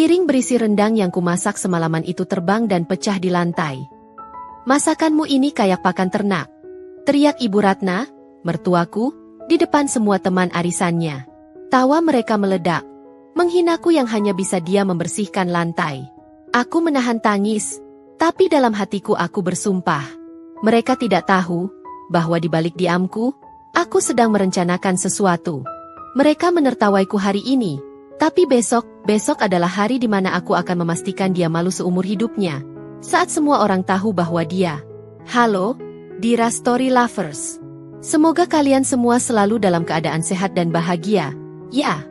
Piring berisi rendang yang kumasak semalaman itu terbang dan pecah di lantai. "Masakanmu ini kayak pakan ternak," teriak Ibu Ratna, mertuaku, di depan semua teman arisannya. Tawa mereka meledak, menghinaku yang hanya bisa dia membersihkan lantai. Aku menahan tangis, tapi dalam hatiku aku bersumpah. Mereka tidak tahu bahwa di balik diamku, aku sedang merencanakan sesuatu. Mereka menertawaiku hari ini, tapi besok adalah hari di mana aku akan memastikan dia malu seumur hidupnya. Saat semua orang tahu bahwa dia. Halo, Dira Story Lovers. Semoga kalian semua selalu dalam keadaan sehat dan bahagia. Ya,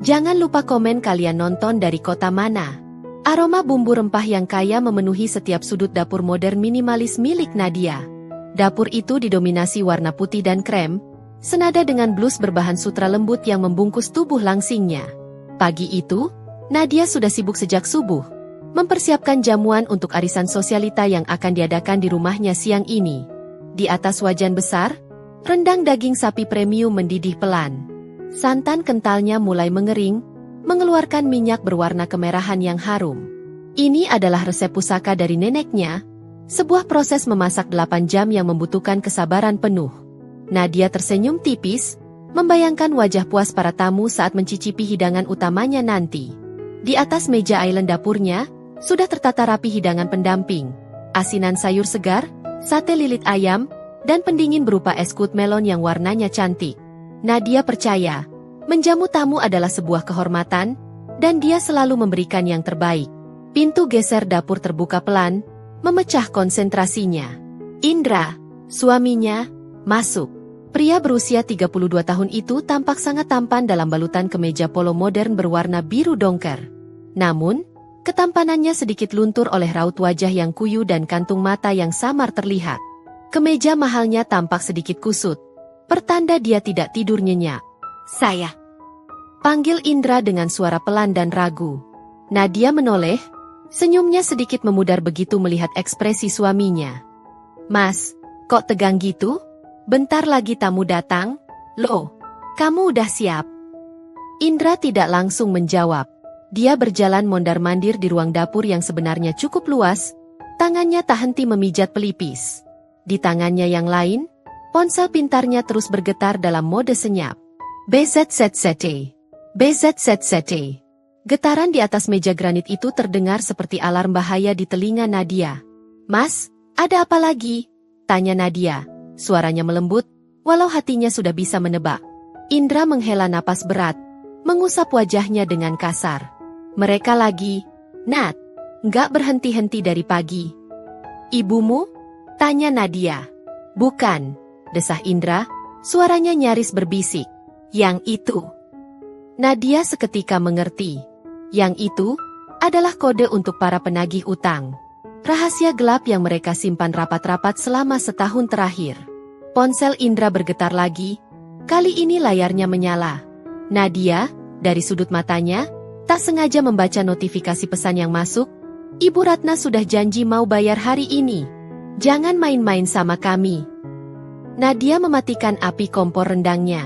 jangan lupa komen kalian nonton dari kota mana. Aroma bumbu rempah yang kaya memenuhi setiap sudut dapur modern minimalis milik Nadia. Dapur itu didominasi warna putih dan krem, senada dengan blus berbahan sutra lembut yang membungkus tubuh langsingnya. Pagi itu, Nadia sudah sibuk sejak subuh, mempersiapkan jamuan untuk arisan sosialita yang akan diadakan di rumahnya siang ini. Di atas wajan besar, rendang daging sapi premium mendidih pelan. Santan kentalnya mulai mengering, mengeluarkan minyak berwarna kemerahan yang harum. Ini adalah resep pusaka dari neneknya, sebuah proses memasak 8 jam yang membutuhkan kesabaran penuh. Nadia tersenyum tipis, membayangkan wajah puas para tamu saat mencicipi hidangan utamanya nanti. Di atas meja island dapurnya, sudah tertata rapi hidangan pendamping, asinan sayur segar, sate lilit ayam, dan pendingin berupa es kut melon yang warnanya cantik. Nadia percaya, menjamu tamu adalah sebuah kehormatan, dan dia selalu memberikan yang terbaik. Pintu geser dapur terbuka pelan, memecah konsentrasinya. Indra, suaminya, masuk. Pria berusia 32 tahun itu tampak sangat tampan dalam balutan kemeja polo modern berwarna biru dongker. Namun, ketampanannya sedikit luntur oleh raut wajah yang kuyu dan kantung mata yang samar terlihat. Kemeja mahalnya tampak sedikit kusut, pertanda dia tidak tidur nyenyak. "Saya," panggil Indra dengan suara pelan dan ragu. Nadia menoleh, senyumnya sedikit memudar begitu melihat ekspresi suaminya. "Mas, kok tegang gitu? Bentar lagi tamu datang." "Loh, kamu udah siap?" Indra tidak langsung menjawab. Dia berjalan mondar-mandir di ruang dapur yang sebenarnya cukup luas, tangannya tak henti memijat pelipis. Di tangannya yang lain, ponsel pintarnya terus bergetar dalam mode senyap. BZZZT. BZZZT. Getaran di atas meja granit itu terdengar seperti alarm bahaya di telinga Nadia. "Mas, ada apa lagi?" tanya Nadia. Suaranya melembut, walau hatinya sudah bisa menebak. Indra menghela napas berat, mengusap wajahnya dengan kasar. "Mereka lagi, Nat, nggak berhenti-henti dari pagi." "Ibumu?" tanya Nadia. "Bukan," desah Indra, suaranya nyaris berbisik. "Yang itu." Nadia seketika mengerti. Yang itu adalah kode untuk para penagih utang. Rahasia gelap yang mereka simpan rapat-rapat selama setahun terakhir. Ponsel Indra bergetar lagi. Kali ini layarnya menyala. Nadia, dari sudut matanya, tak sengaja membaca notifikasi pesan yang masuk. "Ibu Ratna sudah janji mau bayar hari ini. Jangan main-main sama kami." Nadia mematikan api kompor rendangnya.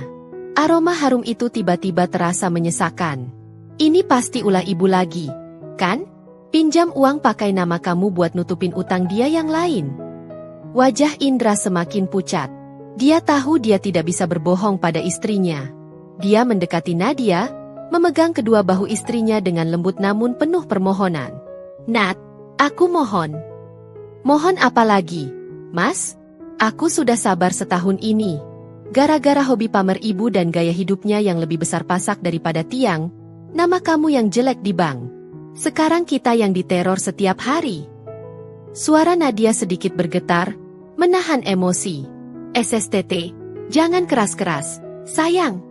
Aroma harum itu tiba-tiba terasa menyesakan. "Ini pasti ulah ibu lagi, kan? Pinjam uang pakai nama kamu buat nutupin utang dia yang lain." Wajah Indra semakin pucat. Dia tahu dia tidak bisa berbohong pada istrinya. Dia mendekati Nadia, memegang kedua bahu istrinya dengan lembut namun penuh permohonan. "Nat, aku mohon." "Mohon apa lagi, Mas? Aku sudah sabar setahun ini. Gara-gara hobi pamer ibu dan gaya hidupnya yang lebih besar pasak daripada tiang, nama kamu yang jelek di bank. Sekarang kita yang diteror setiap hari." Suara Nadia sedikit bergetar, menahan emosi. "SSTT, jangan keras-keras, sayang."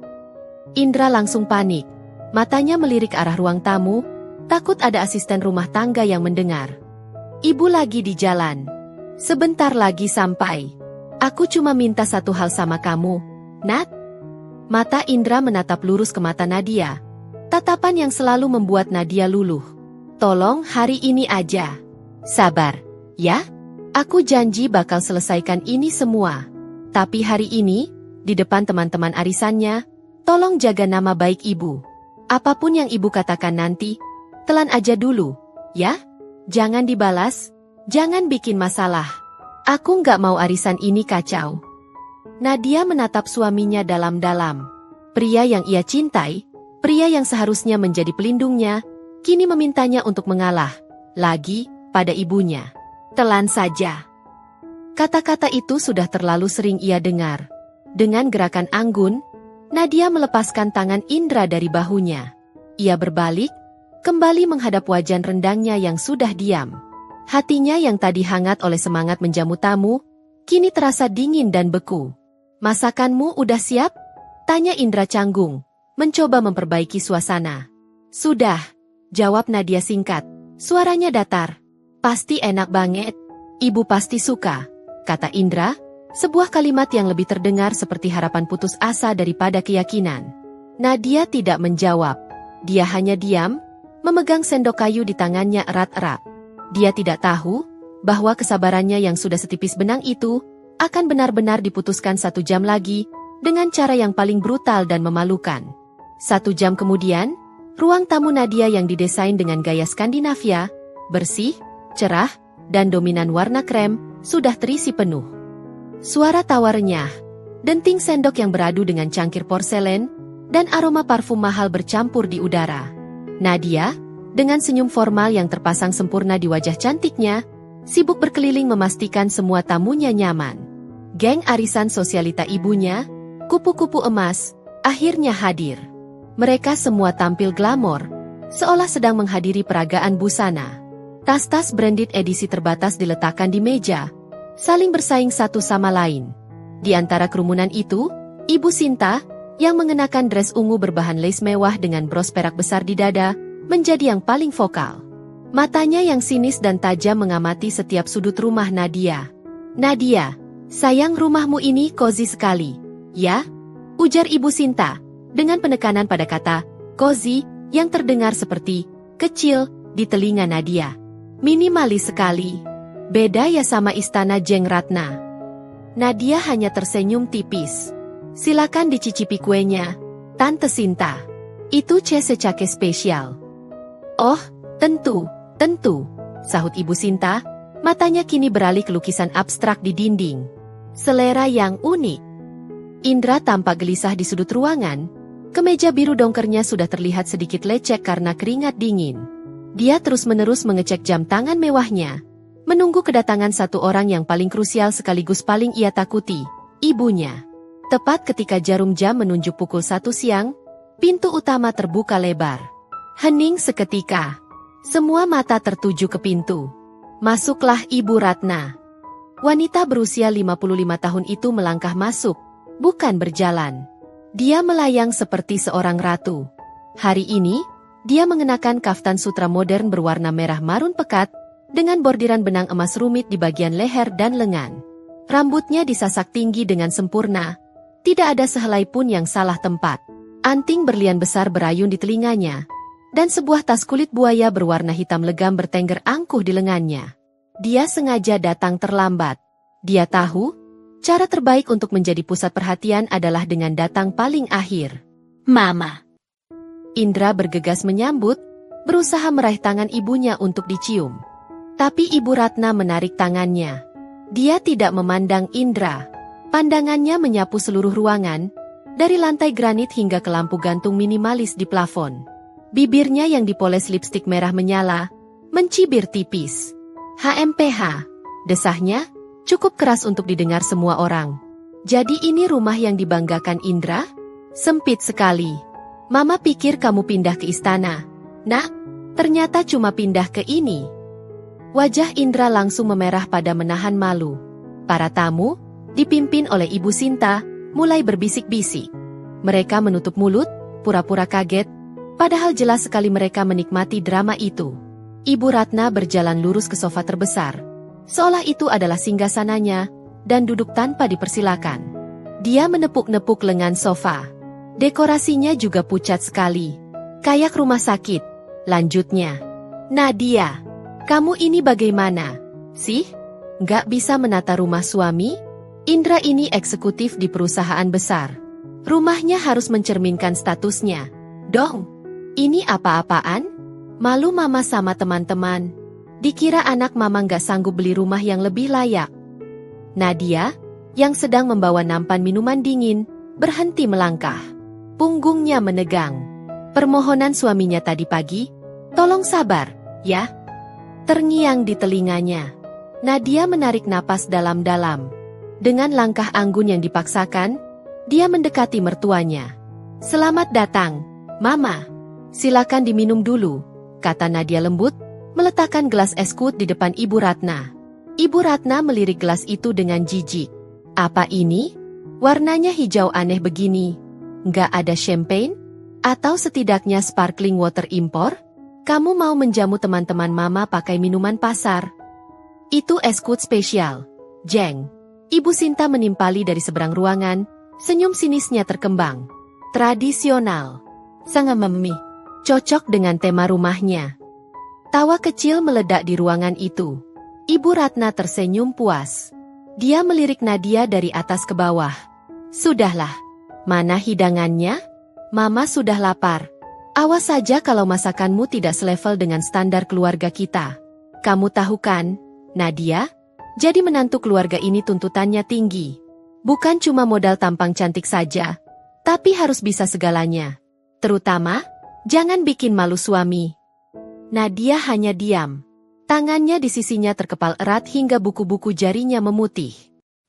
Indra langsung panik. Matanya melirik arah ruang tamu, takut ada asisten rumah tangga yang mendengar. "Ibu lagi di jalan. Sebentar lagi sampai. Aku cuma minta satu hal sama kamu, Nat." Mata Indra menatap lurus ke mata Nadia. Tatapan yang selalu membuat Nadia luluh. "Tolong hari ini aja. Sabar, ya? Aku janji bakal selesaikan ini semua. Tapi hari ini, di depan teman-teman arisannya, tolong jaga nama baik ibu. Apapun yang ibu katakan nanti, Telan aja dulu, ya? Jangan dibalas, jangan bikin masalah. Aku nggak mau arisan ini kacau. Nadia menatap suaminya dalam-dalam. Pria yang ia cintai, pria yang seharusnya menjadi pelindungnya, kini memintanya untuk mengalah, lagi, pada ibunya. Telan saja. Kata-kata itu sudah terlalu sering ia dengar. Dengan gerakan anggun, Nadia melepaskan tangan Indra dari bahunya. Ia berbalik, kembali menghadap wajan rendangnya yang sudah diam. Hatinya yang tadi hangat oleh semangat menjamu tamu, kini terasa dingin dan beku. Masakanmu udah siap? Tanya Indra canggung, mencoba memperbaiki suasana. Sudah, jawab Nadia singkat. Suaranya datar. Pasti enak banget. Ibu pasti suka, kata Indra, sebuah kalimat yang lebih terdengar seperti harapan putus asa daripada keyakinan. Nadia tidak menjawab. Dia hanya diam, memegang sendok kayu di tangannya erat-erat. Dia tidak tahu bahwa kesabarannya yang sudah setipis benang itu akan benar-benar diputuskan 1 jam lagi dengan cara yang paling brutal dan memalukan. 1 jam kemudian, ruang tamu Nadia yang didesain dengan gaya Skandinavia, bersih, cerah, dan dominan warna krem, sudah terisi penuh. Suara tawarnya, denting sendok yang beradu dengan cangkir porselen, dan aroma parfum mahal bercampur di udara. Nadia, dengan senyum formal yang terpasang sempurna di wajah cantiknya, sibuk berkeliling memastikan semua tamunya nyaman. Geng arisan sosialita ibunya, kupu-kupu emas, akhirnya hadir. Mereka semua tampil glamor, seolah sedang menghadiri peragaan busana. Tas-tas branded edisi terbatas diletakkan di meja, saling bersaing satu sama lain. Di antara kerumunan itu, Ibu Sinta, yang mengenakan dress ungu berbahan lace mewah dengan bros perak besar di dada, menjadi yang paling vokal. Matanya yang sinis dan tajam mengamati setiap sudut rumah Nadia. Nadia, sayang rumahmu ini cozy sekali, ya? Ujar Ibu Sinta, dengan penekanan pada kata, cozy, yang terdengar seperti, kecil, di telinga Nadia. Minimalis sekali. Beda ya sama istana Jeng Ratna. Nadia hanya tersenyum tipis. Silakan dicicipi kuenya, Tante Sinta. Itu secake spesial. Oh, tentu, sahut Ibu Sinta, matanya kini beralih ke lukisan abstrak di dinding. Selera yang unik. Indra tampak gelisah di sudut ruangan, kemeja biru dongkernya sudah terlihat sedikit lecek karena keringat dingin. Dia terus-menerus mengecek jam tangan mewahnya, menunggu kedatangan satu orang yang paling krusial sekaligus paling ia takuti, ibunya. Tepat ketika jarum jam menunjuk pukul 1 siang, pintu utama terbuka lebar. Hening seketika. Semua mata tertuju ke pintu. Masuklah Ibu Ratna. Wanita berusia 55 tahun itu melangkah masuk, bukan berjalan. Dia melayang seperti seorang ratu. Hari ini, dia mengenakan kaftan sutra modern berwarna merah marun pekat, dengan bordiran benang emas rumit di bagian leher dan lengan. Rambutnya disasak tinggi dengan sempurna. Tidak ada sehelai pun yang salah tempat. Anting berlian besar berayun di telinganya, dan sebuah tas kulit buaya berwarna hitam legam bertengger angkuh di lengannya. Dia sengaja datang terlambat. Dia tahu, cara terbaik untuk menjadi pusat perhatian adalah dengan datang paling akhir. Mama. Indra bergegas menyambut, berusaha meraih tangan ibunya untuk dicium. Tapi Ibu Ratna menarik tangannya. Dia tidak memandang Indra. Pandangannya menyapu seluruh ruangan, dari lantai granit hingga ke lampu gantung minimalis di plafon. Bibirnya yang dipoles lipstik merah menyala, mencibir tipis. HMPH, desahnya, cukup keras untuk didengar semua orang. Jadi ini rumah yang dibanggakan Indra? Sempit sekali. Mama pikir kamu pindah ke istana. Nak, ternyata cuma pindah ke ini. Wajah Indra langsung memerah pada menahan malu. Para tamu, dipimpin oleh Ibu Sinta, mulai berbisik-bisik. Mereka menutup mulut, pura-pura kaget, padahal jelas sekali mereka menikmati drama itu. Ibu Ratna berjalan lurus ke sofa terbesar, seolah itu adalah singgasananya, dan duduk tanpa dipersilakan. Dia menepuk-nepuk lengan sofa. Dekorasinya juga pucat sekali. Kayak rumah sakit. Lanjutnya. Nadia, kamu ini bagaimana? Sih? Nggak bisa menata rumah suami? Indra ini eksekutif di perusahaan besar. Rumahnya harus mencerminkan statusnya. Dong, ini apa-apaan? Malu mama sama teman-teman. Dikira anak mama nggak sanggup beli rumah yang lebih layak. Nadia, yang sedang membawa nampan minuman dingin, berhenti melangkah. Punggungnya menegang. Permohonan suaminya tadi pagi, tolong sabar, ya. Terngiang di telinganya. Nadia menarik napas dalam-dalam. Dengan langkah anggun yang dipaksakan, dia mendekati mertuanya. Selamat datang, Mama. Silakan diminum dulu, kata Nadia lembut, meletakkan gelas es kut di depan Ibu Ratna. Ibu Ratna melirik gelas itu dengan jijik. Apa ini? Warnanya hijau aneh begini. Nggak ada champagne? Atau setidaknya sparkling water impor? Kamu mau menjamu teman-teman Mama pakai minuman pasar? Itu es kut spesial, Jeng. Ibu Sinta menimpali dari seberang ruangan, senyum sinisnya terkembang. Tradisional. Sangat memi. Cocok dengan tema rumahnya. Tawa kecil meledak di ruangan itu. Ibu Ratna tersenyum puas. Dia melirik Nadia dari atas ke bawah. Sudahlah. Mana hidangannya? Mama sudah lapar. Awas saja kalau masakanmu tidak selevel dengan standar keluarga kita. Kamu tahu kan, Nadia? Jadi menantu keluarga ini tuntutannya tinggi. Bukan cuma modal tampang cantik saja, tapi harus bisa segalanya. Terutama, jangan bikin malu suami. Nadia hanya diam. Tangannya di sisinya terkepal erat hingga buku-buku jarinya memutih.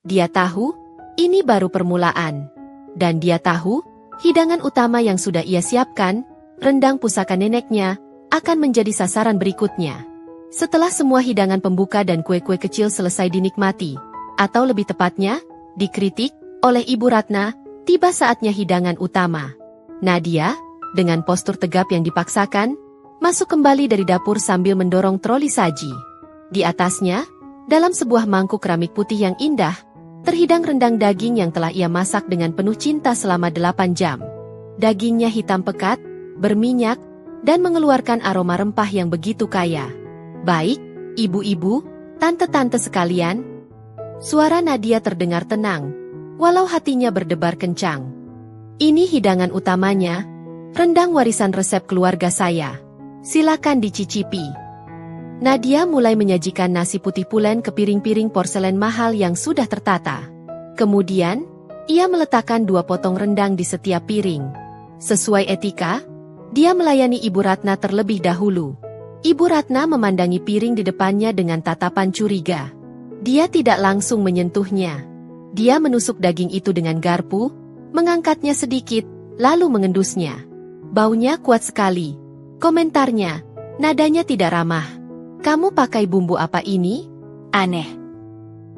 Dia tahu, ini baru permulaan. Dan dia tahu, hidangan utama yang sudah ia siapkan, rendang pusaka neneknya, akan menjadi sasaran berikutnya. Setelah semua hidangan pembuka dan kue-kue kecil selesai dinikmati, atau lebih tepatnya, dikritik oleh Ibu Ratna, tiba saatnya hidangan utama. Nadia, dengan postur tegap yang dipaksakan, masuk kembali dari dapur sambil mendorong troli saji. Di atasnya, dalam sebuah mangkuk keramik putih yang indah, terhidang rendang daging yang telah ia masak dengan penuh cinta selama 8 jam. Dagingnya hitam pekat, berminyak, dan mengeluarkan aroma rempah yang begitu kaya. Baik, ibu-ibu, tante-tante sekalian. Suara Nadia terdengar tenang, walau hatinya berdebar kencang. Ini hidangan utamanya, rendang warisan resep keluarga saya. Silakan dicicipi. Nadia mulai menyajikan nasi putih pulen ke piring-piring porselen mahal yang sudah tertata. Kemudian, ia meletakkan 2 potong rendang di setiap piring. Sesuai etika, dia melayani Ibu Ratna terlebih dahulu. Ibu Ratna memandangi piring di depannya dengan tatapan curiga. Dia tidak langsung menyentuhnya. Dia menusuk daging itu dengan garpu, mengangkatnya sedikit, lalu mengendusnya. Baunya kuat sekali. Komentarnya, nadanya tidak ramah. Kamu pakai bumbu apa ini? Aneh.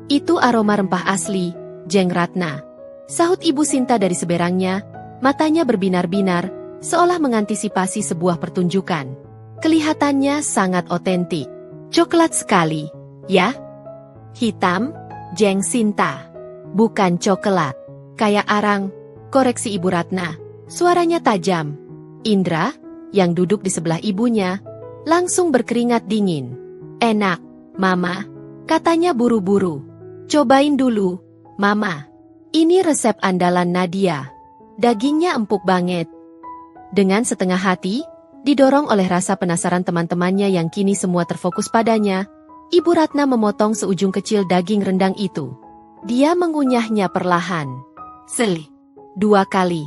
Itu aroma rempah asli, Jeng Ratna. Sahut Ibu Sinta dari seberangnya, matanya berbinar-binar, seolah mengantisipasi sebuah pertunjukan. Kelihatannya sangat otentik. Coklat sekali, ya? Hitam, Jeng Sinta. Bukan coklat. Kayak arang, koreksi Ibu Ratna. Suaranya tajam. Indra, yang duduk di sebelah ibunya, langsung berkeringat dingin. Enak, Mama, katanya buru-buru. Cobain dulu, Mama. Ini resep andalan Nadia. Dagingnya empuk banget. Dengan setengah hati, didorong oleh rasa penasaran teman-temannya yang kini semua terfokus padanya, Ibu Ratna memotong seujung kecil daging rendang itu. Dia mengunyahnya perlahan. Seli. 2 kali.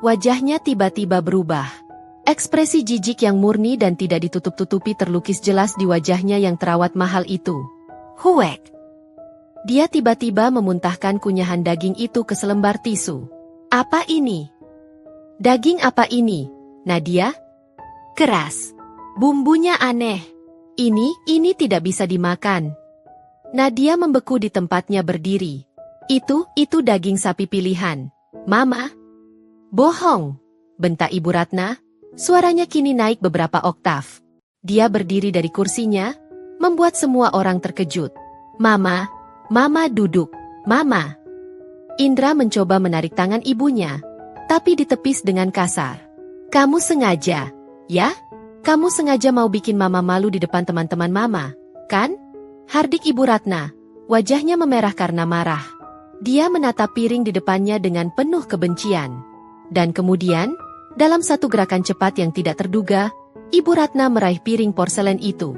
Wajahnya tiba-tiba berubah. Ekspresi jijik yang murni dan tidak ditutup-tutupi terlukis jelas di wajahnya yang terawat mahal itu. Huek! Dia tiba-tiba memuntahkan kunyahan daging itu ke selembar tisu. Apa ini? Daging apa ini, Nadia? Keras. Bumbunya aneh. Ini tidak bisa dimakan. Nadia membeku di tempatnya berdiri. Itu daging sapi pilihan. Mama? Bohong, bentak Ibu Ratna. Suaranya kini naik beberapa oktav. Dia berdiri dari kursinya, membuat semua orang terkejut. Mama duduk, Mama. Indra mencoba menarik tangan ibunya, tapi ditepis dengan kasar. Kamu sengaja, ya? Kamu sengaja mau bikin Mama malu di depan teman-teman Mama, kan? Hardik Ibu Ratna, wajahnya memerah karena marah. Dia menatap piring di depannya dengan penuh kebencian. Dan kemudian, dalam satu gerakan cepat yang tidak terduga, Ibu Ratna meraih piring porselen itu.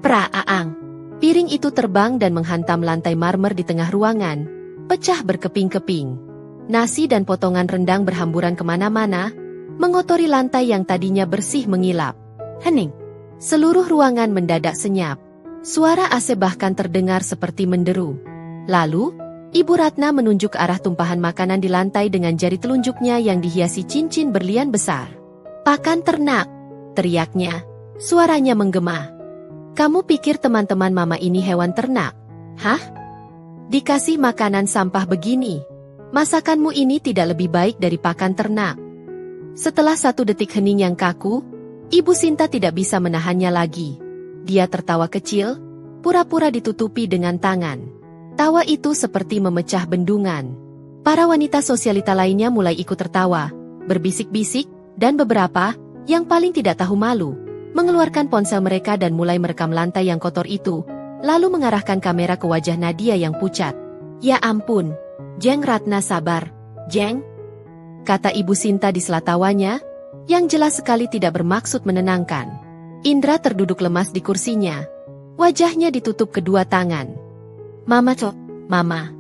Praaang. Piring itu terbang dan menghantam lantai marmer di tengah ruangan, pecah berkeping-keping. Nasi dan potongan rendang berhamburan kemana-mana, mengotori lantai yang tadinya bersih mengilap. Hening. Seluruh ruangan mendadak senyap. Suara AC bahkan terdengar seperti menderu. Lalu, Ibu Ratna menunjuk ke arah tumpahan makanan di lantai dengan jari telunjuknya yang dihiasi cincin berlian besar. "Pakan ternak!" teriaknya. Suaranya menggema. "Kamu pikir teman-teman mama ini hewan ternak? Hah? Dikasih makanan sampah begini? Masakanmu ini tidak lebih baik dari pakan ternak." Setelah 1 detik hening yang kaku, Ibu Sinta tidak bisa menahannya lagi. Dia tertawa kecil, pura-pura ditutupi dengan tangan. Tawa itu seperti memecah bendungan. Para wanita sosialita lainnya mulai ikut tertawa, berbisik-bisik, dan beberapa, yang paling tidak tahu malu, mengeluarkan ponsel mereka dan mulai merekam lantai yang kotor itu, lalu mengarahkan kamera ke wajah Nadia yang pucat. "Ya ampun, Jeng Ratna sabar, Jeng," kata Ibu Sinta di sela tawanya, yang jelas sekali tidak bermaksud menenangkan. Indra terduduk lemas di kursinya. Wajahnya ditutup kedua tangan. "Mama cok, Mama,"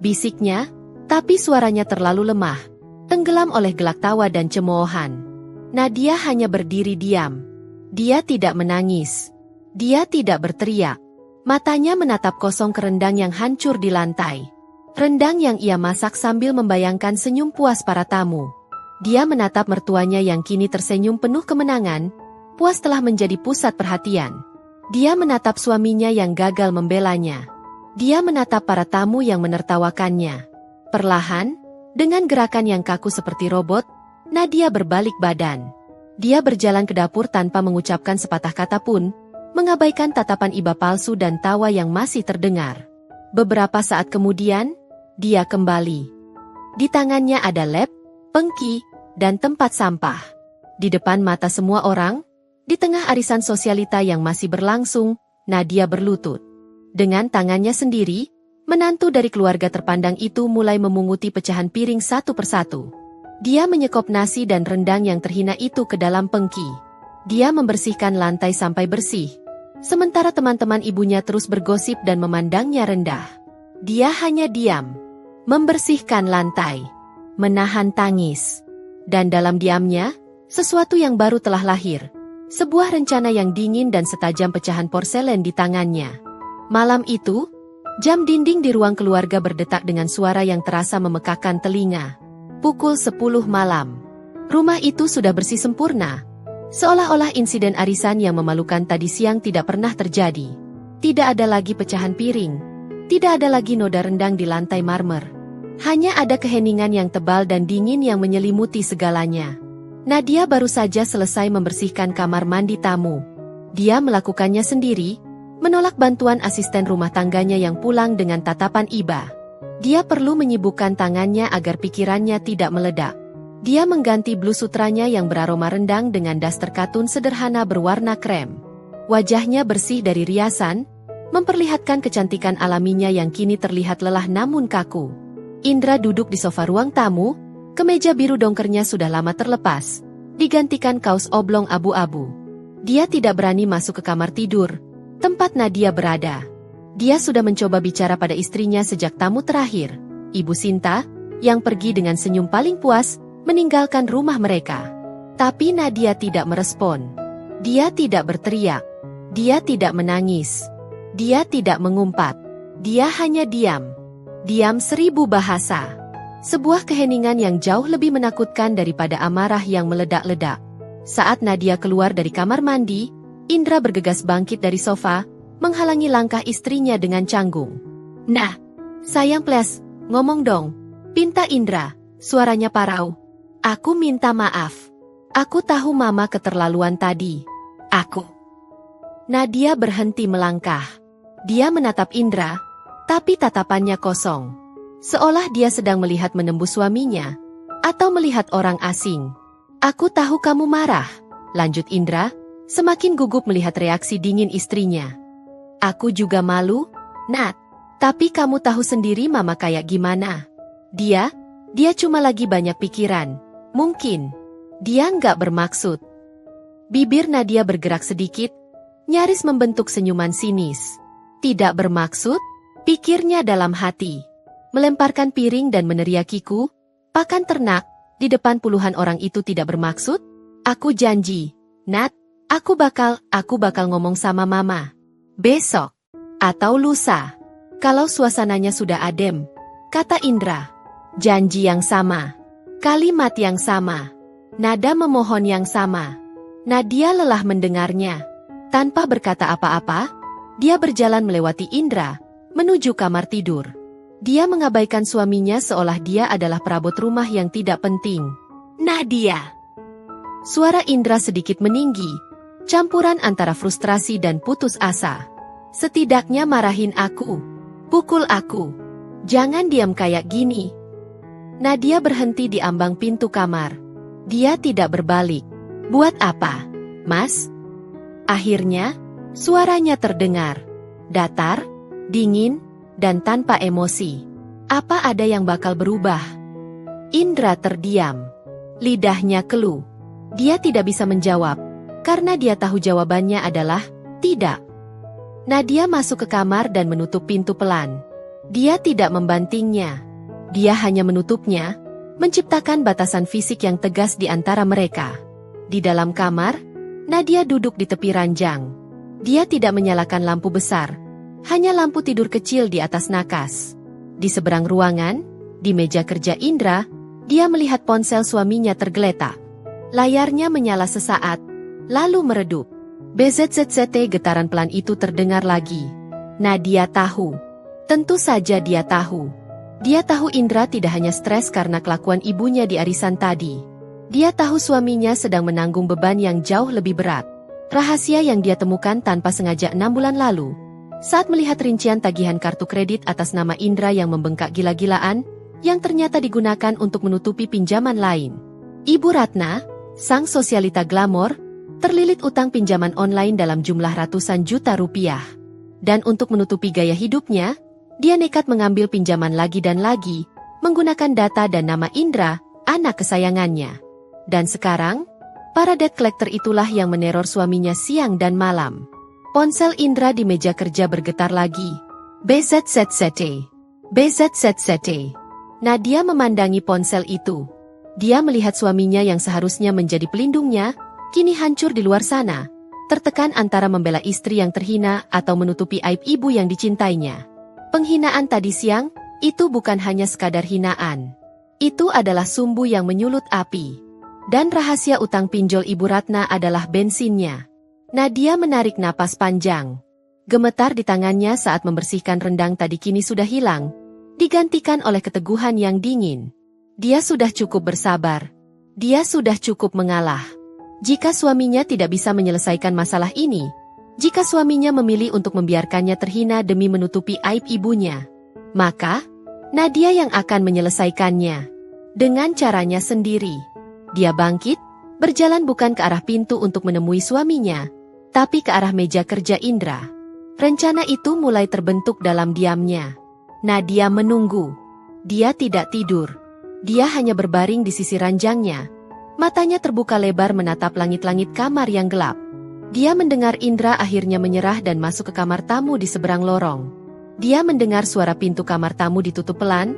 bisiknya, tapi suaranya terlalu lemah, tenggelam oleh gelak tawa dan cemoohan. Nadia hanya berdiri diam. Dia tidak menangis. Dia tidak berteriak. Matanya menatap kosong ke rendang yang hancur di lantai. Rendang yang ia masak sambil membayangkan senyum puas para tamu. Dia menatap mertuanya yang kini tersenyum penuh kemenangan, puas telah menjadi pusat perhatian. Dia menatap suaminya yang gagal membelanya. Dia menatap para tamu yang menertawakannya. Perlahan, dengan gerakan yang kaku seperti robot, Nadia berbalik badan. Dia berjalan ke dapur tanpa mengucapkan sepatah kata pun, mengabaikan tatapan iba palsu dan tawa yang masih terdengar. Beberapa saat kemudian, dia kembali. Di tangannya ada lem, pengki, dan tempat sampah. Di depan mata semua orang, di tengah arisan sosialita yang masih berlangsung, Nadia berlutut. Dengan tangannya sendiri, menantu dari keluarga terpandang itu mulai memunguti pecahan piring satu persatu. Dia menyekop nasi dan rendang yang terhina itu ke dalam pengki. Dia membersihkan lantai sampai bersih. Sementara teman-teman ibunya terus bergosip dan memandangnya rendah. Dia hanya diam, membersihkan lantai, menahan tangis. Dan dalam diamnya, sesuatu yang baru telah lahir. Sebuah rencana yang dingin dan setajam pecahan porselen di tangannya. Malam itu, jam dinding di ruang keluarga berdetak dengan suara yang terasa memekakkan telinga. Pukul 10 malam. Rumah itu sudah bersih sempurna. Seolah-olah insiden arisan yang memalukan tadi siang tidak pernah terjadi. Tidak ada lagi pecahan piring. Tidak ada lagi noda rendang di lantai marmer. Hanya ada keheningan yang tebal dan dingin yang menyelimuti segalanya. Nadia baru saja selesai membersihkan kamar mandi tamu. Dia melakukannya sendiri, menolak bantuan asisten rumah tangganya yang pulang dengan tatapan iba. Dia perlu menyibukkan tangannya agar pikirannya tidak meledak. Dia mengganti blus sutranya yang beraroma rendang dengan daster katun sederhana berwarna krem. Wajahnya bersih dari riasan, memperlihatkan kecantikan alaminya yang kini terlihat lelah namun kaku. Indra duduk di sofa ruang tamu, kemeja biru dongkernya sudah lama terlepas, digantikan kaos oblong abu-abu. Dia tidak berani masuk ke kamar tidur, tempat Nadia berada. Dia sudah mencoba bicara pada istrinya sejak tamu terakhir, Ibu Sinta, yang pergi dengan senyum paling puas, meninggalkan rumah mereka. Tapi Nadia tidak merespon. Dia tidak berteriak. Dia tidak menangis. Dia tidak mengumpat. Dia hanya diam. Diam 1000 bahasa. Sebuah keheningan yang jauh lebih menakutkan daripada amarah yang meledak-ledak. Saat Nadia keluar dari kamar mandi, Indra bergegas bangkit dari sofa, menghalangi langkah istrinya dengan canggung. "Nah, sayang please, ngomong dong," pinta Indra, suaranya parau. "Aku minta maaf. Aku tahu mama keterlaluan tadi. Aku..." Nadia berhenti melangkah. Dia menatap Indra, tapi tatapannya kosong. Seolah dia sedang melihat menembus suaminya, atau melihat orang asing. "Aku tahu kamu marah," lanjut Indra, semakin gugup melihat reaksi dingin istrinya. "Aku juga malu, Nat. Tapi kamu tahu sendiri mama kayak gimana. Dia cuma lagi banyak pikiran. Mungkin dia nggak bermaksud." Bibir Nadia bergerak sedikit, nyaris membentuk senyuman sinis. Tidak bermaksud, pikirnya dalam hati. Melemparkan piring dan meneriakiku, pakan ternak, di depan puluhan orang itu tidak bermaksud? Aku janji, Nat, aku bakal ngomong sama mama. Besok, atau lusa. Kalau suasananya sudah adem, kata Indra. Janji yang sama. Kalimat yang sama. Nada memohon yang sama. Nadia lelah mendengarnya. Tanpa berkata apa-apa, dia berjalan melewati Indra, menuju kamar tidur. Dia mengabaikan suaminya seolah dia adalah perabot rumah yang tidak penting. Nadia! Suara Indra sedikit meninggi, campuran antara frustrasi dan putus asa. Setidaknya marahin aku. Pukul aku. Jangan diam kayak gini. Nadia berhenti di ambang pintu kamar. Dia tidak berbalik. Buat apa, Mas? Akhirnya, suaranya terdengar. Datar, dingin, dan tanpa emosi. Apa ada yang bakal berubah? Indra terdiam. Lidahnya keluh. Dia tidak bisa menjawab, karena dia tahu jawabannya adalah tidak. Nadia masuk ke kamar dan menutup pintu pelan. Dia tidak membantingnya. Dia hanya menutupnya, menciptakan batasan fisik yang tegas di antara mereka. Di dalam kamar, Nadia duduk di tepi ranjang. Dia tidak menyalakan lampu besar, hanya lampu tidur kecil di atas nakas. Di seberang ruangan, di meja kerja Indra, dia melihat ponsel suaminya tergeletak. Layarnya menyala sesaat, lalu meredup. BZZZT getaran pelan itu terdengar lagi. Nadia tahu. Tentu saja dia tahu. Dia tahu Indra tidak hanya stres karena kelakuan ibunya di arisan tadi. Dia tahu suaminya sedang menanggung beban yang jauh lebih berat. Rahasia yang dia temukan tanpa sengaja 6 bulan lalu. Saat melihat rincian tagihan kartu kredit atas nama Indra yang membengkak gila-gilaan, yang ternyata digunakan untuk menutupi pinjaman lain. Ibu Ratna, sang sosialita glamor, terlilit utang pinjaman online dalam jumlah ratusan juta rupiah. Dan untuk menutupi gaya hidupnya, dia nekat mengambil pinjaman lagi dan lagi, menggunakan data dan nama Indra, anak kesayangannya. Dan sekarang, para debt collector itulah yang meneror suaminya siang dan malam. Ponsel Indra di meja kerja bergetar lagi. BZZZT. BZZZT. Nadia memandangi ponsel itu. Dia melihat suaminya yang seharusnya menjadi pelindungnya, kini hancur di luar sana, tertekan antara membela istri yang terhina atau menutupi aib ibu yang dicintainya. Penghinaan tadi siang, itu bukan hanya sekadar hinaan. Itu adalah sumbu yang menyulut api. Dan rahasia utang pinjol Ibu Ratna adalah bensinnya. Nadia menarik napas panjang. Gemetar di tangannya saat membersihkan rendang tadi kini sudah hilang, digantikan oleh keteguhan yang dingin. Dia sudah cukup bersabar. Dia sudah cukup mengalah. Jika suaminya tidak bisa menyelesaikan masalah ini, jika suaminya memilih untuk membiarkannya terhina demi menutupi aib ibunya, maka Nadia yang akan menyelesaikannya. Dengan caranya sendiri. Dia bangkit, berjalan bukan ke arah pintu untuk menemui suaminya, tapi ke arah meja kerja Indra. Rencana itu mulai terbentuk dalam diamnya. Nadia menunggu. Dia tidak tidur. Dia hanya berbaring di sisi ranjangnya. Matanya terbuka lebar menatap langit-langit kamar yang gelap. Dia mendengar Indra akhirnya menyerah dan masuk ke kamar tamu di seberang lorong. Dia mendengar suara pintu kamar tamu ditutup pelan,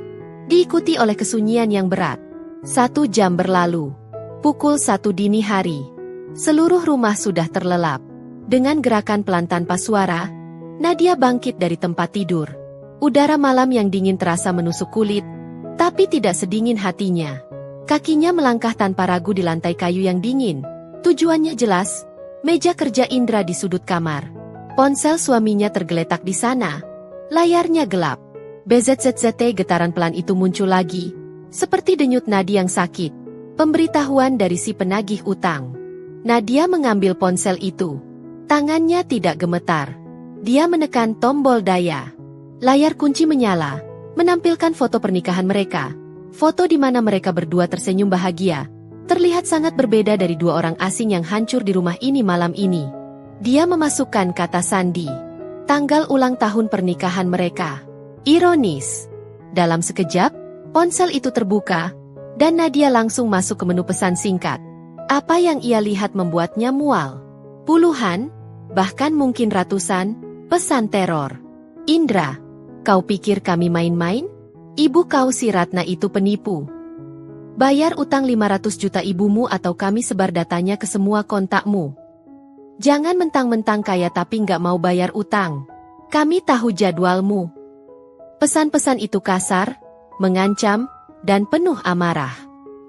diikuti oleh kesunyian yang berat. 1 jam berlalu. Pukul 1 dini hari. Seluruh rumah sudah terlelap. Dengan gerakan pelan tanpa suara, Nadia bangkit dari tempat tidur. Udara malam yang dingin terasa menusuk kulit, tapi tidak sedingin hatinya. Kakinya melangkah tanpa ragu di lantai kayu yang dingin. Tujuannya jelas, meja kerja Indra di sudut kamar. Ponsel suaminya tergeletak di sana. Layarnya gelap. BZZZT getaran pelan itu muncul lagi, seperti denyut nadi yang sakit. Pemberitahuan dari si penagih utang. Nadia mengambil ponsel itu. Tangannya tidak gemetar. Dia menekan tombol daya. Layar kunci menyala, menampilkan foto pernikahan mereka. Foto di mana mereka berdua tersenyum bahagia. Terlihat sangat berbeda dari 2 orang asing yang hancur di rumah ini malam ini. Dia memasukkan kata sandi. Tanggal ulang tahun pernikahan mereka. Ironis. Dalam sekejap, ponsel itu terbuka, dan Nadia langsung masuk ke menu pesan singkat. Apa yang ia lihat membuatnya mual. Puluhan, bahkan mungkin ratusan, pesan teror. Indra, kau pikir kami main-main? Ibu kau si Ratna itu penipu. Bayar utang 500 juta ibumu atau kami sebar datanya ke semua kontakmu. Jangan mentang-mentang kaya tapi nggak mau bayar utang. Kami tahu jadwalmu. Pesan-pesan itu kasar, mengancam, dan penuh amarah.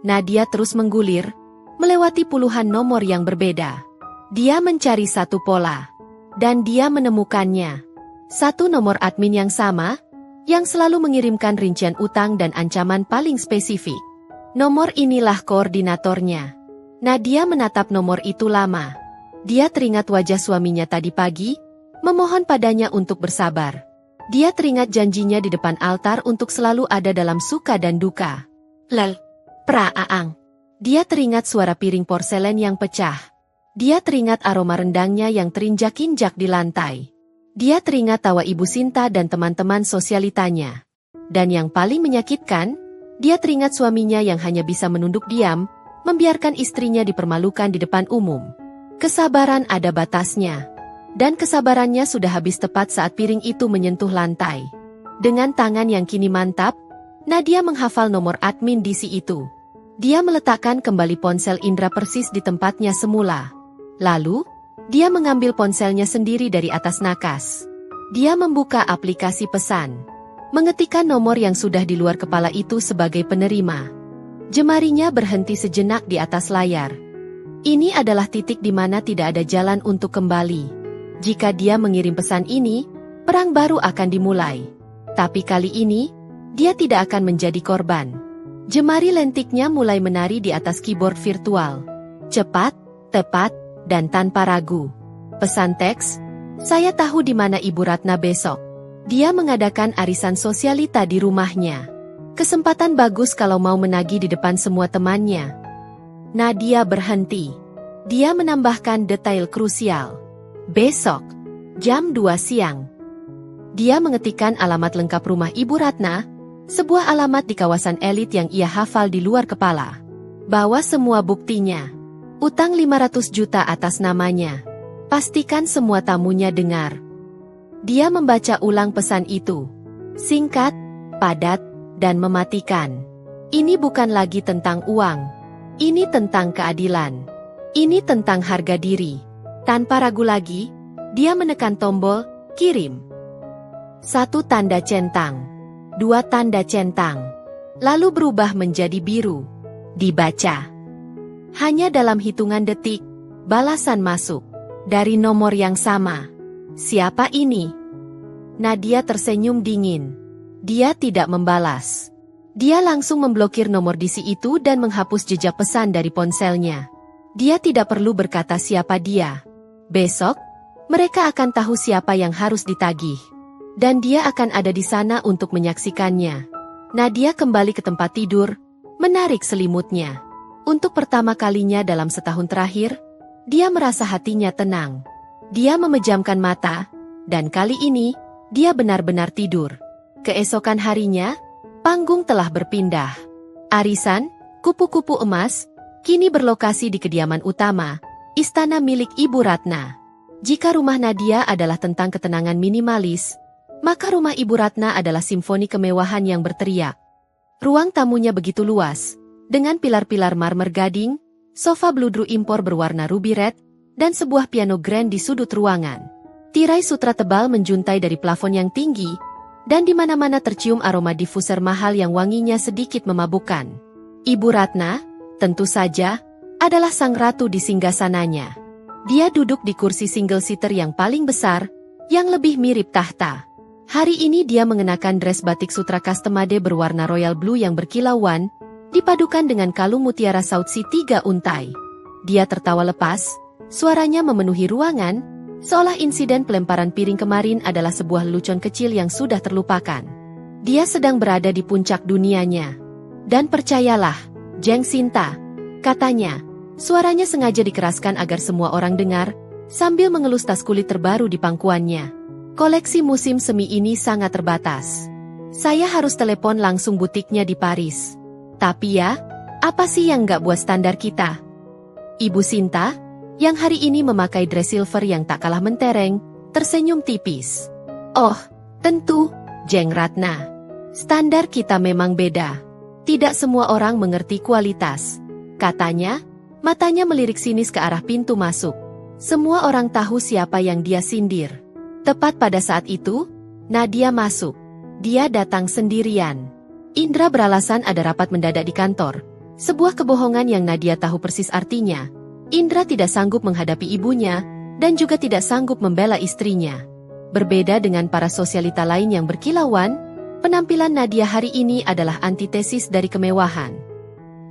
Nadia terus menggulir, melewati puluhan nomor yang berbeda. Dia mencari satu pola. Dan dia menemukannya. Satu nomor admin yang sama, yang selalu mengirimkan rincian utang dan ancaman paling spesifik. Nomor inilah koordinatornya. Nadia menatap nomor itu lama. Dia teringat wajah suaminya tadi pagi, memohon padanya untuk bersabar. Dia teringat janjinya di depan altar untuk selalu ada dalam suka dan duka. Lel, pra-aang. Dia teringat suara piring porselen yang pecah. Dia teringat aroma rendangnya yang terinjak-injak di lantai. Dia teringat tawa Ibu Sinta dan teman-teman sosialitanya. Dan yang paling menyakitkan, dia teringat suaminya yang hanya bisa menunduk diam, membiarkan istrinya dipermalukan di depan umum. Kesabaran ada batasnya. Dan kesabarannya sudah habis tepat saat piring itu menyentuh lantai. Dengan tangan yang kini mantap, Nadia menghafal nomor admin DC itu. Dia meletakkan kembali ponsel Indra persis di tempatnya semula. Lalu, dia mengambil ponselnya sendiri dari atas nakas. Dia membuka aplikasi pesan. Mengetikkan nomor yang sudah di luar kepala itu sebagai penerima. Jemarinya berhenti sejenak di atas layar. Ini adalah titik di mana tidak ada jalan untuk kembali. Jika dia mengirim pesan ini, perang baru akan dimulai. Tapi kali ini, dia tidak akan menjadi korban. Jemari lentiknya mulai menari di atas keyboard virtual. Cepat, tepat, dan tanpa ragu. Pesan teks, saya tahu di mana Ibu Ratna besok. Dia mengadakan arisan sosialita di rumahnya. Kesempatan bagus kalau mau menagih di depan semua temannya. Nadia berhenti. Dia menambahkan detail krusial. Besok, jam 2 siang. Dia mengetikkan alamat lengkap rumah Ibu Ratna, sebuah alamat di kawasan elit yang ia hafal di luar kepala. Bawa semua buktinya. Utang 500 juta atas namanya. Pastikan semua tamunya dengar. Dia membaca ulang pesan itu. Singkat, padat, dan mematikan. Ini bukan lagi tentang uang. Ini tentang keadilan. Ini tentang harga diri. Tanpa ragu lagi, dia menekan tombol, kirim. 1 tanda centang. 2 tanda centang. Lalu berubah menjadi biru. Dibaca. Hanya dalam hitungan detik, balasan masuk. Dari nomor yang sama. Siapa ini? Nadia tersenyum dingin. Dia tidak membalas. Dia langsung memblokir nomor DC itu dan menghapus jejak pesan dari ponselnya. Dia tidak perlu berkata siapa dia. Besok, mereka akan tahu siapa yang harus ditagih. Dan dia akan ada di sana untuk menyaksikannya. Nadia kembali ke tempat tidur, menarik selimutnya. Untuk pertama kalinya dalam setahun terakhir, dia merasa hatinya tenang. Dia memejamkan mata, dan kali ini, dia benar-benar tidur. Keesokan harinya, panggung telah berpindah. Arisan, kupu-kupu emas, kini berlokasi di kediaman utama, istana milik Ibu Ratna. Jika rumah Nadia adalah tentang ketenangan minimalis, maka rumah Ibu Ratna adalah simfoni kemewahan yang berteriak. Ruang tamunya begitu luas, dengan pilar-pilar marmer gading, sofa bludru impor berwarna ruby red, dan sebuah piano grand di sudut ruangan. Tirai sutra tebal menjuntai dari plafon yang tinggi, dan di mana-mana tercium aroma diffuser mahal yang wanginya sedikit memabukkan. Ibu Ratna, tentu saja, adalah sang ratu di singgasananya. Dia duduk di kursi single seater yang paling besar, yang lebih mirip tahta. Hari ini dia mengenakan dress batik sutra customade berwarna royal blue yang berkilauan, dipadukan dengan kalung mutiara sautsi 3 untai. Dia tertawa lepas, suaranya memenuhi ruangan, seolah insiden pelemparan piring kemarin adalah sebuah lelucon kecil yang sudah terlupakan. Dia sedang berada di puncak dunianya. Dan percayalah, Jeng Sinta, katanya, suaranya sengaja dikeraskan agar semua orang dengar, sambil mengelus tas kulit terbaru di pangkuannya. Koleksi musim semi ini sangat terbatas. Saya harus telepon langsung butiknya di Paris. Tapi ya, apa sih yang nggak buat standar kita? Ibu Sinta, yang hari ini memakai dress silver yang tak kalah mentereng, tersenyum tipis. Oh, tentu, Jeng Ratna. Standar kita memang beda. Tidak semua orang mengerti kualitas. Katanya, matanya melirik sinis ke arah pintu masuk. Semua orang tahu siapa yang dia sindir. Tepat pada saat itu, Nadia masuk. Dia datang sendirian. Indra beralasan ada rapat mendadak di kantor. Sebuah kebohongan yang Nadia tahu persis artinya. Indra tidak sanggup menghadapi ibunya, dan juga tidak sanggup membela istrinya. Berbeda dengan para sosialita lain yang berkilauan, penampilan Nadia hari ini adalah antitesis dari kemewahan.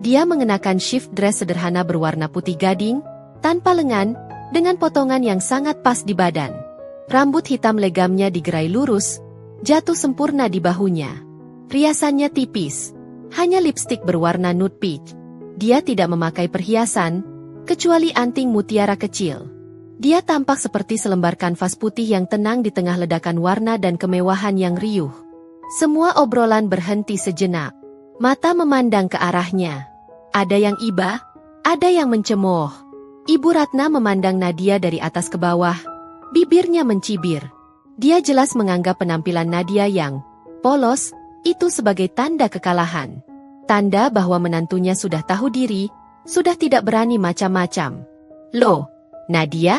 Dia mengenakan shift dress sederhana berwarna putih gading, tanpa lengan, dengan potongan yang sangat pas di badan. Rambut hitam legamnya digerai lurus, jatuh sempurna di bahunya. Riasannya tipis, hanya lipstik berwarna nude peach. Dia tidak memakai perhiasan, kecuali anting mutiara kecil. Dia tampak seperti selembar kanvas putih yang tenang di tengah ledakan warna dan kemewahan yang riuh. Semua obrolan berhenti sejenak. Mata memandang ke arahnya. Ada yang iba, ada yang mencemooh. Ibu Ratna memandang Nadia dari atas ke bawah. Bibirnya mencibir. Dia jelas menganggap penampilan Nadia yang polos itu sebagai tanda kekalahan. Tanda bahwa menantunya sudah tahu diri, sudah tidak berani macam-macam. Loh, Nadia?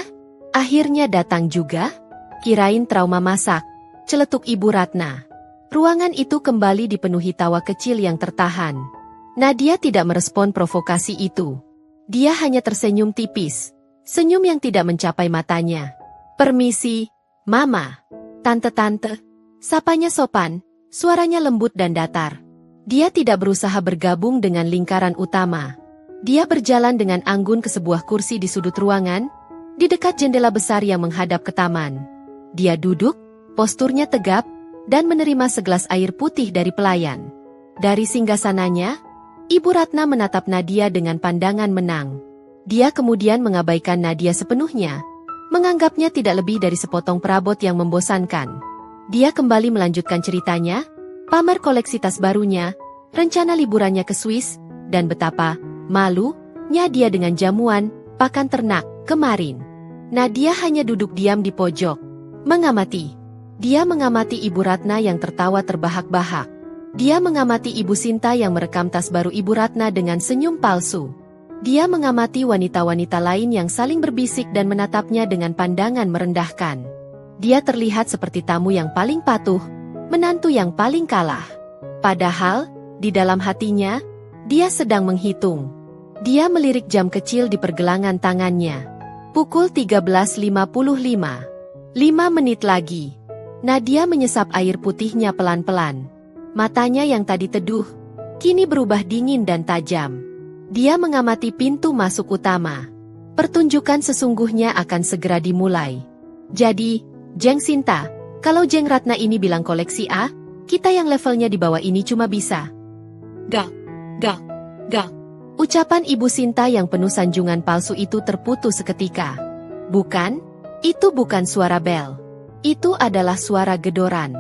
Akhirnya datang juga? Kirain trauma masak, celetuk Ibu Ratna. Ruangan itu kembali dipenuhi tawa kecil yang tertahan. Nadia tidak merespon provokasi itu. Dia hanya tersenyum tipis, senyum yang tidak mencapai matanya. Permisi, Mama. Tante-tante. Sapanya sopan, suaranya lembut dan datar. Dia tidak berusaha bergabung dengan lingkaran utama. Dia berjalan dengan anggun ke sebuah kursi di sudut ruangan, di dekat jendela besar yang menghadap ke taman. Dia duduk, posturnya tegap, dan menerima segelas air putih dari pelayan. Dari singgasananya, Ibu Ratna menatap Nadia dengan pandangan menang. Dia kemudian mengabaikan Nadia sepenuhnya, menganggapnya tidak lebih dari sepotong perabot yang membosankan. Dia kembali melanjutkan ceritanya, pamer koleksi tas barunya, rencana liburannya ke Swiss, dan betapa malunya dia dengan jamuan pakan ternak kemarin. Nadia hanya duduk diam di pojok, mengamati. Dia mengamati Ibu Ratna yang tertawa terbahak-bahak. Dia mengamati Ibu Sinta yang merekam tas baru Ibu Ratna dengan senyum palsu. Dia mengamati wanita-wanita lain yang saling berbisik dan menatapnya dengan pandangan merendahkan. Dia terlihat seperti tamu yang paling patuh, menantu yang paling kalah. Padahal, di dalam hatinya, dia sedang menghitung. Dia melirik jam kecil di pergelangan tangannya. Pukul 13.55. 5 menit lagi. Nadia menyesap air putihnya pelan-pelan. Matanya yang tadi teduh, kini berubah dingin dan tajam. Dia mengamati pintu masuk utama. Pertunjukan sesungguhnya akan segera dimulai. Jadi, Jeng Sinta, kalau Jeng Ratna ini bilang koleksi A, kita yang levelnya di bawah ini cuma bisa. Gak. Ucapan Ibu Sinta yang penuh sanjungan palsu itu terputus seketika. Bukan, itu bukan suara bel. Itu adalah suara gedoran.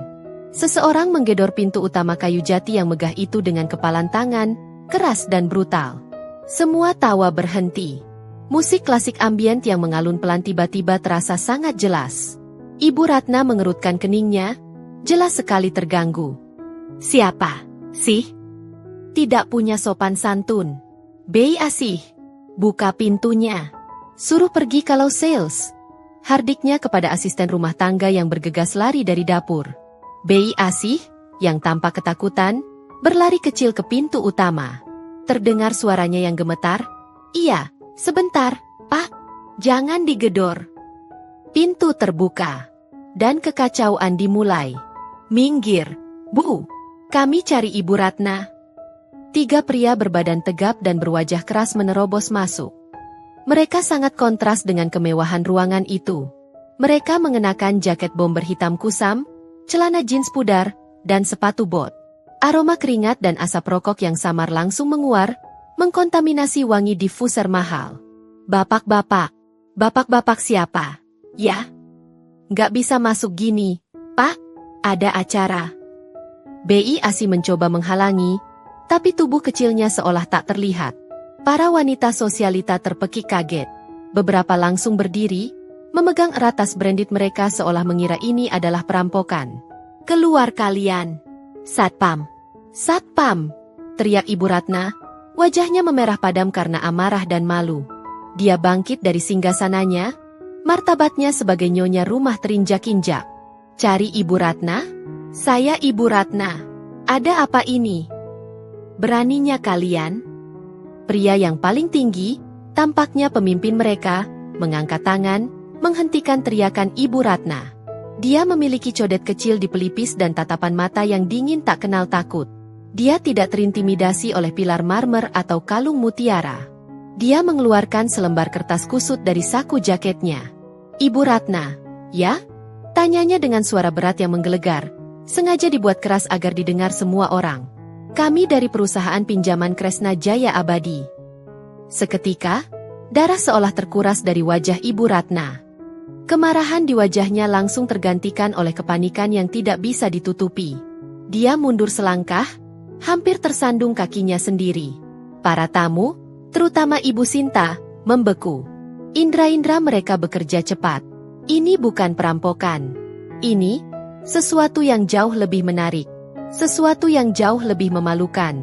Seseorang menggedor pintu utama kayu jati yang megah itu dengan kepalan tangan, keras dan brutal. Semua tawa berhenti. Musik klasik ambient yang mengalun pelan tiba-tiba terasa sangat jelas. Ibu Ratna mengerutkan keningnya, jelas sekali terganggu. Siapa sih? Tidak punya sopan santun. Bei Asih, buka pintunya. Suruh pergi kalau sales. Hardiknya kepada asisten rumah tangga yang bergegas lari dari dapur. Bei Asih, yang tampak ketakutan, berlari kecil ke pintu utama. Terdengar suaranya yang gemetar. Iya, sebentar, Pak. Jangan digedor. Pintu terbuka. Dan kekacauan dimulai. Minggir, Bu. Kami cari Ibu Ratna. 3 pria berbadan tegap dan berwajah keras menerobos masuk. Mereka sangat kontras dengan kemewahan ruangan itu. Mereka mengenakan jaket bomber hitam kusam, celana jeans pudar, dan sepatu bot. Aroma keringat dan asap rokok yang samar langsung menguar, mengkontaminasi wangi diffuser mahal. Bapak-bapak siapa? Ya? Nggak bisa masuk gini, Pak. Ada acara. Bi Asih mencoba menghalangi, tapi tubuh kecilnya seolah tak terlihat. Para wanita sosialita terpekik kaget. Beberapa langsung berdiri, memegang erat tas branded mereka seolah mengira ini adalah perampokan. "Keluar kalian! Satpam! Satpam!" teriak Ibu Ratna, wajahnya memerah padam karena amarah dan malu. Dia bangkit dari singgasananya, martabatnya sebagai nyonya rumah terinjak-injak. "Cari Ibu Ratna? Saya Ibu Ratna. Ada apa ini? Beraninya kalian?" Pria yang paling tinggi, tampaknya pemimpin mereka, mengangkat tangan, menghentikan teriakan Ibu Ratna. Dia memiliki codet kecil di pelipis dan tatapan mata yang dingin tak kenal takut. Dia tidak terintimidasi oleh pilar marmer atau kalung mutiara. Dia mengeluarkan selembar kertas kusut dari saku jaketnya. "Ibu Ratna, ya?" tanyanya dengan suara berat yang menggelegar, sengaja dibuat keras agar didengar semua orang. "Kami dari perusahaan pinjaman Kresna Jaya Abadi." Seketika, darah seolah terkuras dari wajah Ibu Ratna. Kemarahan di wajahnya langsung tergantikan oleh kepanikan yang tidak bisa ditutupi. Dia mundur selangkah, hampir tersandung kakinya sendiri. Para tamu, terutama Ibu Sinta, membeku. Indra-indra mereka bekerja cepat. Ini bukan perampokan. Ini sesuatu yang jauh lebih menarik. Sesuatu yang jauh lebih memalukan.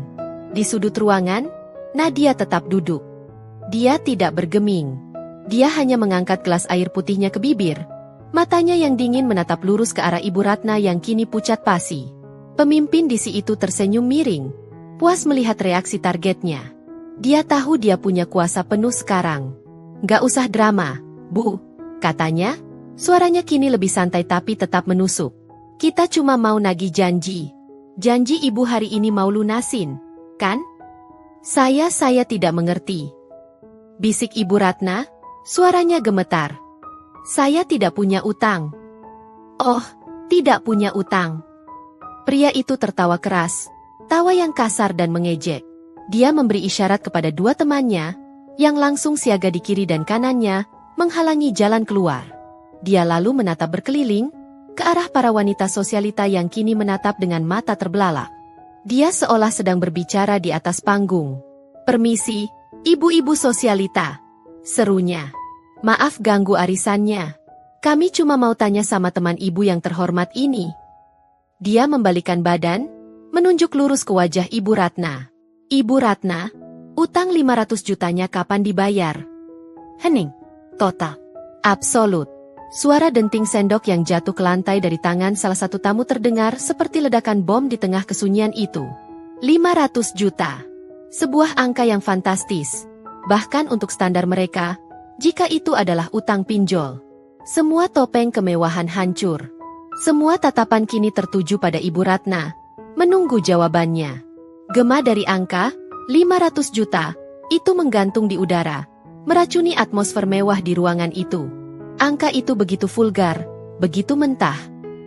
Di sudut ruangan, Nadia tetap duduk. Dia tidak bergeming. Dia hanya mengangkat gelas air putihnya ke bibir. Matanya yang dingin menatap lurus ke arah Ibu Ratna yang kini pucat pasi. Pemimpin disi itu tersenyum miring, puas melihat reaksi targetnya. Dia tahu dia punya kuasa penuh sekarang. "Gak usah drama, Bu," katanya. Suaranya kini lebih santai tapi tetap menusuk. "Kita cuma mau nagih janji. Janji Ibu hari ini mau lunasin, kan?" Saya tidak mengerti," bisik Ibu Ratna, suaranya gemetar. "Saya tidak punya utang." "Oh, tidak punya utang." Pria itu tertawa keras, tawa yang kasar dan mengejek. Dia memberi isyarat kepada dua temannya, yang langsung siaga di kiri dan kanannya, menghalangi jalan keluar. Dia lalu menatap berkeliling, ke arah para wanita sosialita yang kini menatap dengan mata terbelalak. Dia seolah sedang berbicara di atas panggung. "Permisi, ibu-ibu sosialita," serunya. "Maaf ganggu arisannya. Kami cuma mau tanya sama teman ibu yang terhormat ini." Dia membalikkan badan, menunjuk lurus ke wajah Ibu Ratna. "Ibu Ratna, utang 500 jutanya kapan dibayar?" "Hening. Total. Absolut." Suara denting sendok yang jatuh ke lantai dari tangan salah satu tamu terdengar seperti ledakan bom di tengah kesunyian itu. 500 juta. Sebuah angka yang fantastis. Bahkan untuk standar mereka, jika itu adalah utang pinjol. Semua topeng kemewahan hancur. Semua tatapan kini tertuju pada Ibu Ratna, menunggu jawabannya. Gema dari angka, 500 juta, itu menggantung di udara, meracuni atmosfer mewah di ruangan itu. Angka itu begitu vulgar, begitu mentah.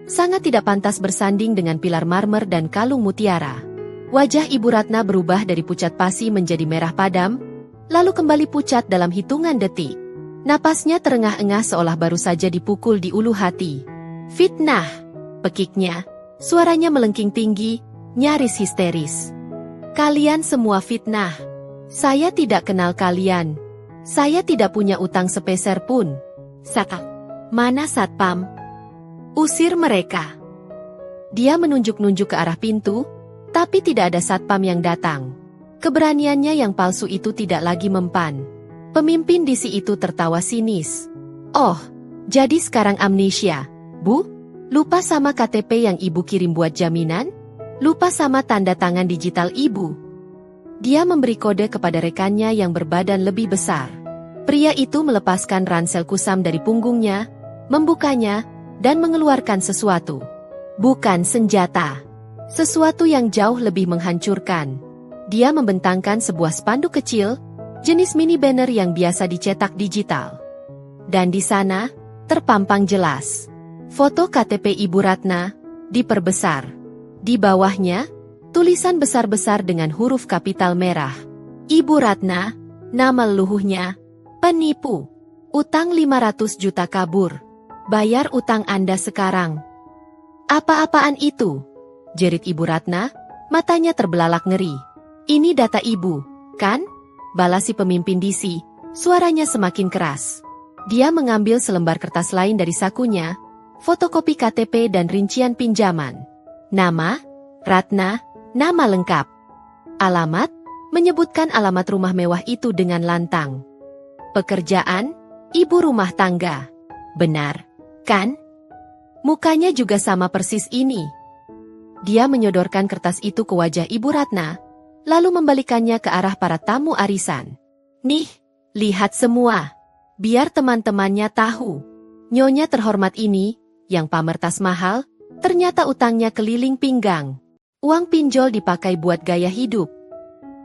Sangat tidak pantas bersanding dengan pilar marmer dan kalung mutiara. Wajah Ibu Ratna berubah dari pucat pasi menjadi merah padam, lalu kembali pucat dalam hitungan detik. Napasnya terengah-engah seolah baru saja dipukul di ulu hati. "Fitnah!" pekiknya, suaranya melengking tinggi, nyaris histeris. "Kalian semua fitnah. Saya tidak kenal kalian. Saya tidak punya utang sepeser pun. Satpam. Mana satpam? Usir mereka." Dia menunjuk-nunjuk ke arah pintu, tapi tidak ada satpam yang datang. Keberaniannya yang palsu itu tidak lagi mempan. Pemimpin disi itu tertawa sinis. "Oh, jadi sekarang amnesia, Bu? Lupa sama KTP yang Ibu kirim buat jaminan? Lupa sama tanda tangan digital Ibu?" Dia memberi kode kepada rekannya yang berbadan lebih besar. Pria itu melepaskan ransel kusam dari punggungnya, membukanya, dan mengeluarkan sesuatu. Bukan senjata. Sesuatu yang jauh lebih menghancurkan. Dia membentangkan sebuah spanduk kecil, jenis mini banner yang biasa dicetak digital. Dan di sana, terpampang jelas. Foto KTP Ibu Ratna, diperbesar. Di bawahnya, tulisan besar-besar dengan huruf kapital merah. "Ibu Ratna, nama leluhunya, penipu. Utang 500 juta kabur. Bayar utang Anda sekarang." "Apa-apaan itu?" jerit Ibu Ratna, matanya terbelalak ngeri. "Ini data Ibu, kan? balas si pemimpin DC, suaranya semakin keras. Dia mengambil selembar kertas lain dari sakunya, fotokopi KTP dan rincian pinjaman. Nama, Ratna, nama lengkap. Alamat, menyebutkan alamat rumah mewah itu dengan lantang. Pekerjaan, ibu rumah tangga. Benar, kan? Mukanya juga sama persis ini. Dia menyodorkan kertas itu ke wajah Ibu Ratna, lalu membalikannya ke arah para tamu arisan. Nih, lihat semua. Biar teman-temannya tahu. Nyonya terhormat ini, yang pamer tas mahal, ternyata utangnya keliling pinggang. Uang pinjol dipakai buat gaya hidup.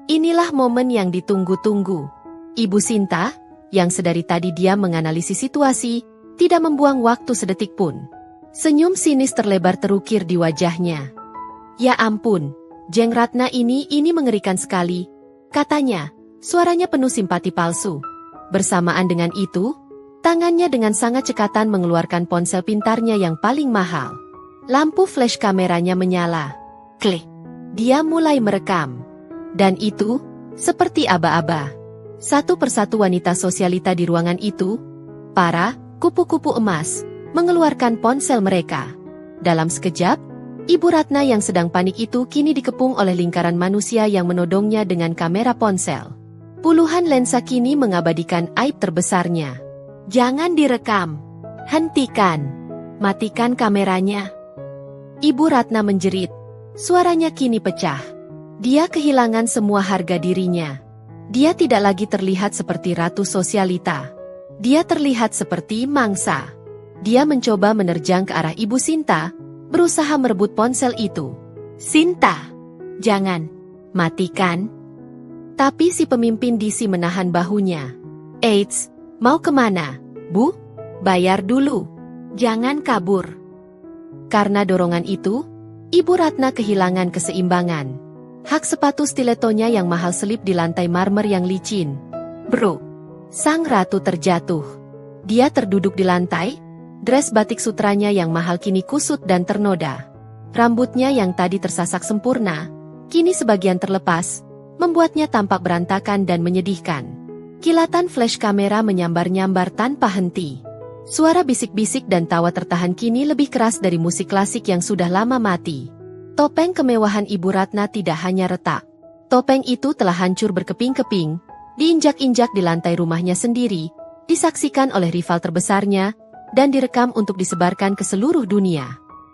Inilah momen yang ditunggu-tunggu. Ibu Sinta, yang sedari tadi dia menganalisis situasi, tidak membuang waktu sedetik pun. Senyum sinis terlebar terukir di wajahnya. Ya ampun, Jeng Ratna ini mengerikan sekali, katanya, suaranya penuh simpati palsu. Bersamaan dengan itu, tangannya dengan sangat cekatan mengeluarkan ponsel pintarnya yang paling mahal. Lampu flash kameranya menyala. Klik. Dia mulai merekam. Dan itu, seperti aba-aba. Satu persatu wanita sosialita di ruangan itu, para kupu-kupu emas, mengeluarkan ponsel mereka. Dalam sekejap, Ibu Ratna yang sedang panik itu kini dikepung oleh lingkaran manusia yang menodongnya dengan kamera ponsel. Puluhan lensa kini mengabadikan aib terbesarnya. Jangan direkam. Hentikan. Matikan kameranya. Ibu Ratna menjerit. Suaranya kini pecah. Dia kehilangan semua harga dirinya. Dia tidak lagi terlihat seperti ratu sosialita. Dia terlihat seperti mangsa. Dia mencoba menerjang ke arah Ibu Sinta, berusaha merebut ponsel itu. Sinta, jangan, matikan. Tapi si pemimpin DC menahan bahunya. Eits, mau kemana, Bu? Bayar dulu. Jangan kabur. Karena dorongan itu, Ibu Ratna kehilangan keseimbangan. Hak sepatu stiletonya yang mahal selip di lantai marmer yang licin. Bro, sang ratu terjatuh. Dia terduduk di lantai. Dress batik sutranya yang mahal kini kusut dan ternoda. Rambutnya yang tadi tersasak sempurna, kini sebagian terlepas, membuatnya tampak berantakan dan menyedihkan. Kilatan flash kamera menyambar-nyambar tanpa henti. Suara bisik-bisik dan tawa tertahan kini lebih keras dari musik klasik yang sudah lama mati. Topeng kemewahan Ibu Ratna tidak hanya retak. Topeng itu telah hancur berkeping-keping, diinjak-injak di lantai rumahnya sendiri, disaksikan oleh rival terbesarnya, dan direkam untuk disebarkan ke seluruh dunia.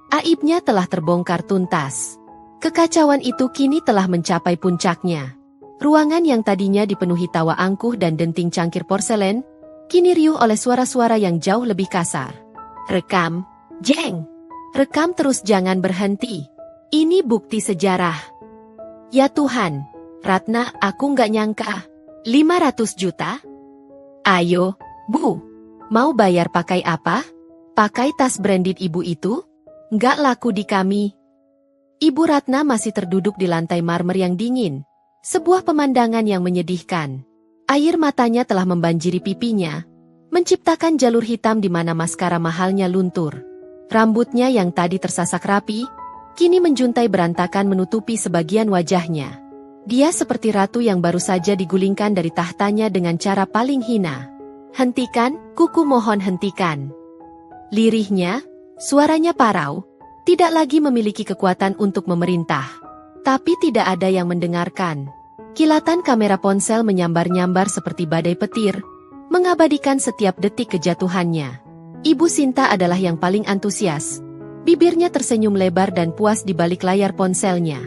Aibnya telah terbongkar tuntas. Kekacauan itu kini telah mencapai puncaknya. Ruangan yang tadinya dipenuhi tawa angkuh dan denting cangkir porselen, kini riuh oleh suara-suara yang jauh lebih kasar. Rekam, Jeng! Rekam terus, jangan berhenti. Ini bukti sejarah. Ya Tuhan, Ratna, aku nggak nyangka. 500 juta? Ayo, Bu. Mau bayar pakai apa? Pakai tas branded ibu itu? Nggak laku di kami. Ibu Ratna masih terduduk di lantai marmer yang dingin. Sebuah pemandangan yang menyedihkan. Air matanya telah membanjiri pipinya, menciptakan jalur hitam di mana maskara mahalnya luntur. Rambutnya yang tadi tersasak rapi, kini menjuntai berantakan menutupi sebagian wajahnya. Dia seperti ratu yang baru saja digulingkan dari tahtanya dengan cara paling hina. Hentikan, kuku mohon hentikan. Lirihnya, suaranya parau, tidak lagi memiliki kekuatan untuk memerintah. Tapi tidak ada yang mendengarkan. Kilatan kamera ponsel menyambar-nyambar seperti badai petir, mengabadikan setiap detik kejatuhannya. Ibu Sinta adalah yang paling antusias. Bibirnya tersenyum lebar dan puas di balik layar ponselnya.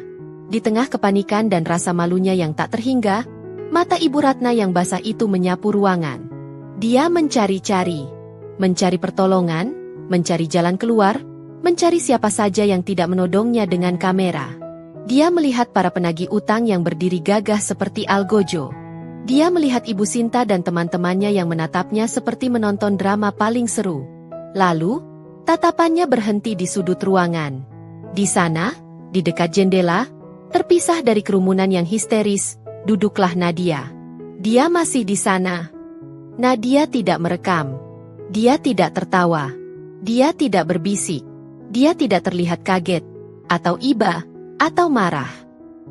Di tengah kepanikan dan rasa malunya yang tak terhingga, mata Ibu Ratna yang basah itu menyapu ruangan. Dia mencari-cari pertolongan, mencari jalan keluar, mencari siapa saja yang tidak menodongnya dengan kamera. Dia melihat para penagih utang yang berdiri gagah seperti algojo. Dia melihat Ibu Sinta dan teman-temannya yang menatapnya seperti menonton drama paling seru. Lalu, tatapannya berhenti di sudut ruangan. Di sana, di dekat jendela, terpisah dari kerumunan yang histeris, duduklah Nadia. Dia masih di sana. Nadia tidak merekam. Dia tidak tertawa. Dia tidak berbisik. Dia tidak terlihat kaget, atau iba, atau marah.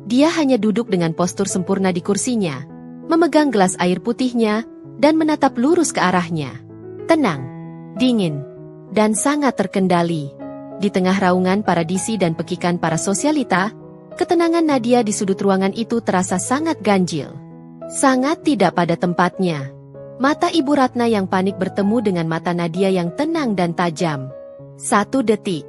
Dia hanya duduk dengan postur sempurna di kursinya, memegang gelas air putihnya, dan menatap lurus ke arahnya. Tenang, dingin, dan sangat terkendali. Di tengah raungan para disi dan pekikan para sosialita, ketenangan Nadia di sudut ruangan itu terasa sangat ganjil. Sangat tidak pada tempatnya. Mata Ibu Ratna yang panik bertemu dengan mata Nadia yang tenang dan tajam. 1 detik,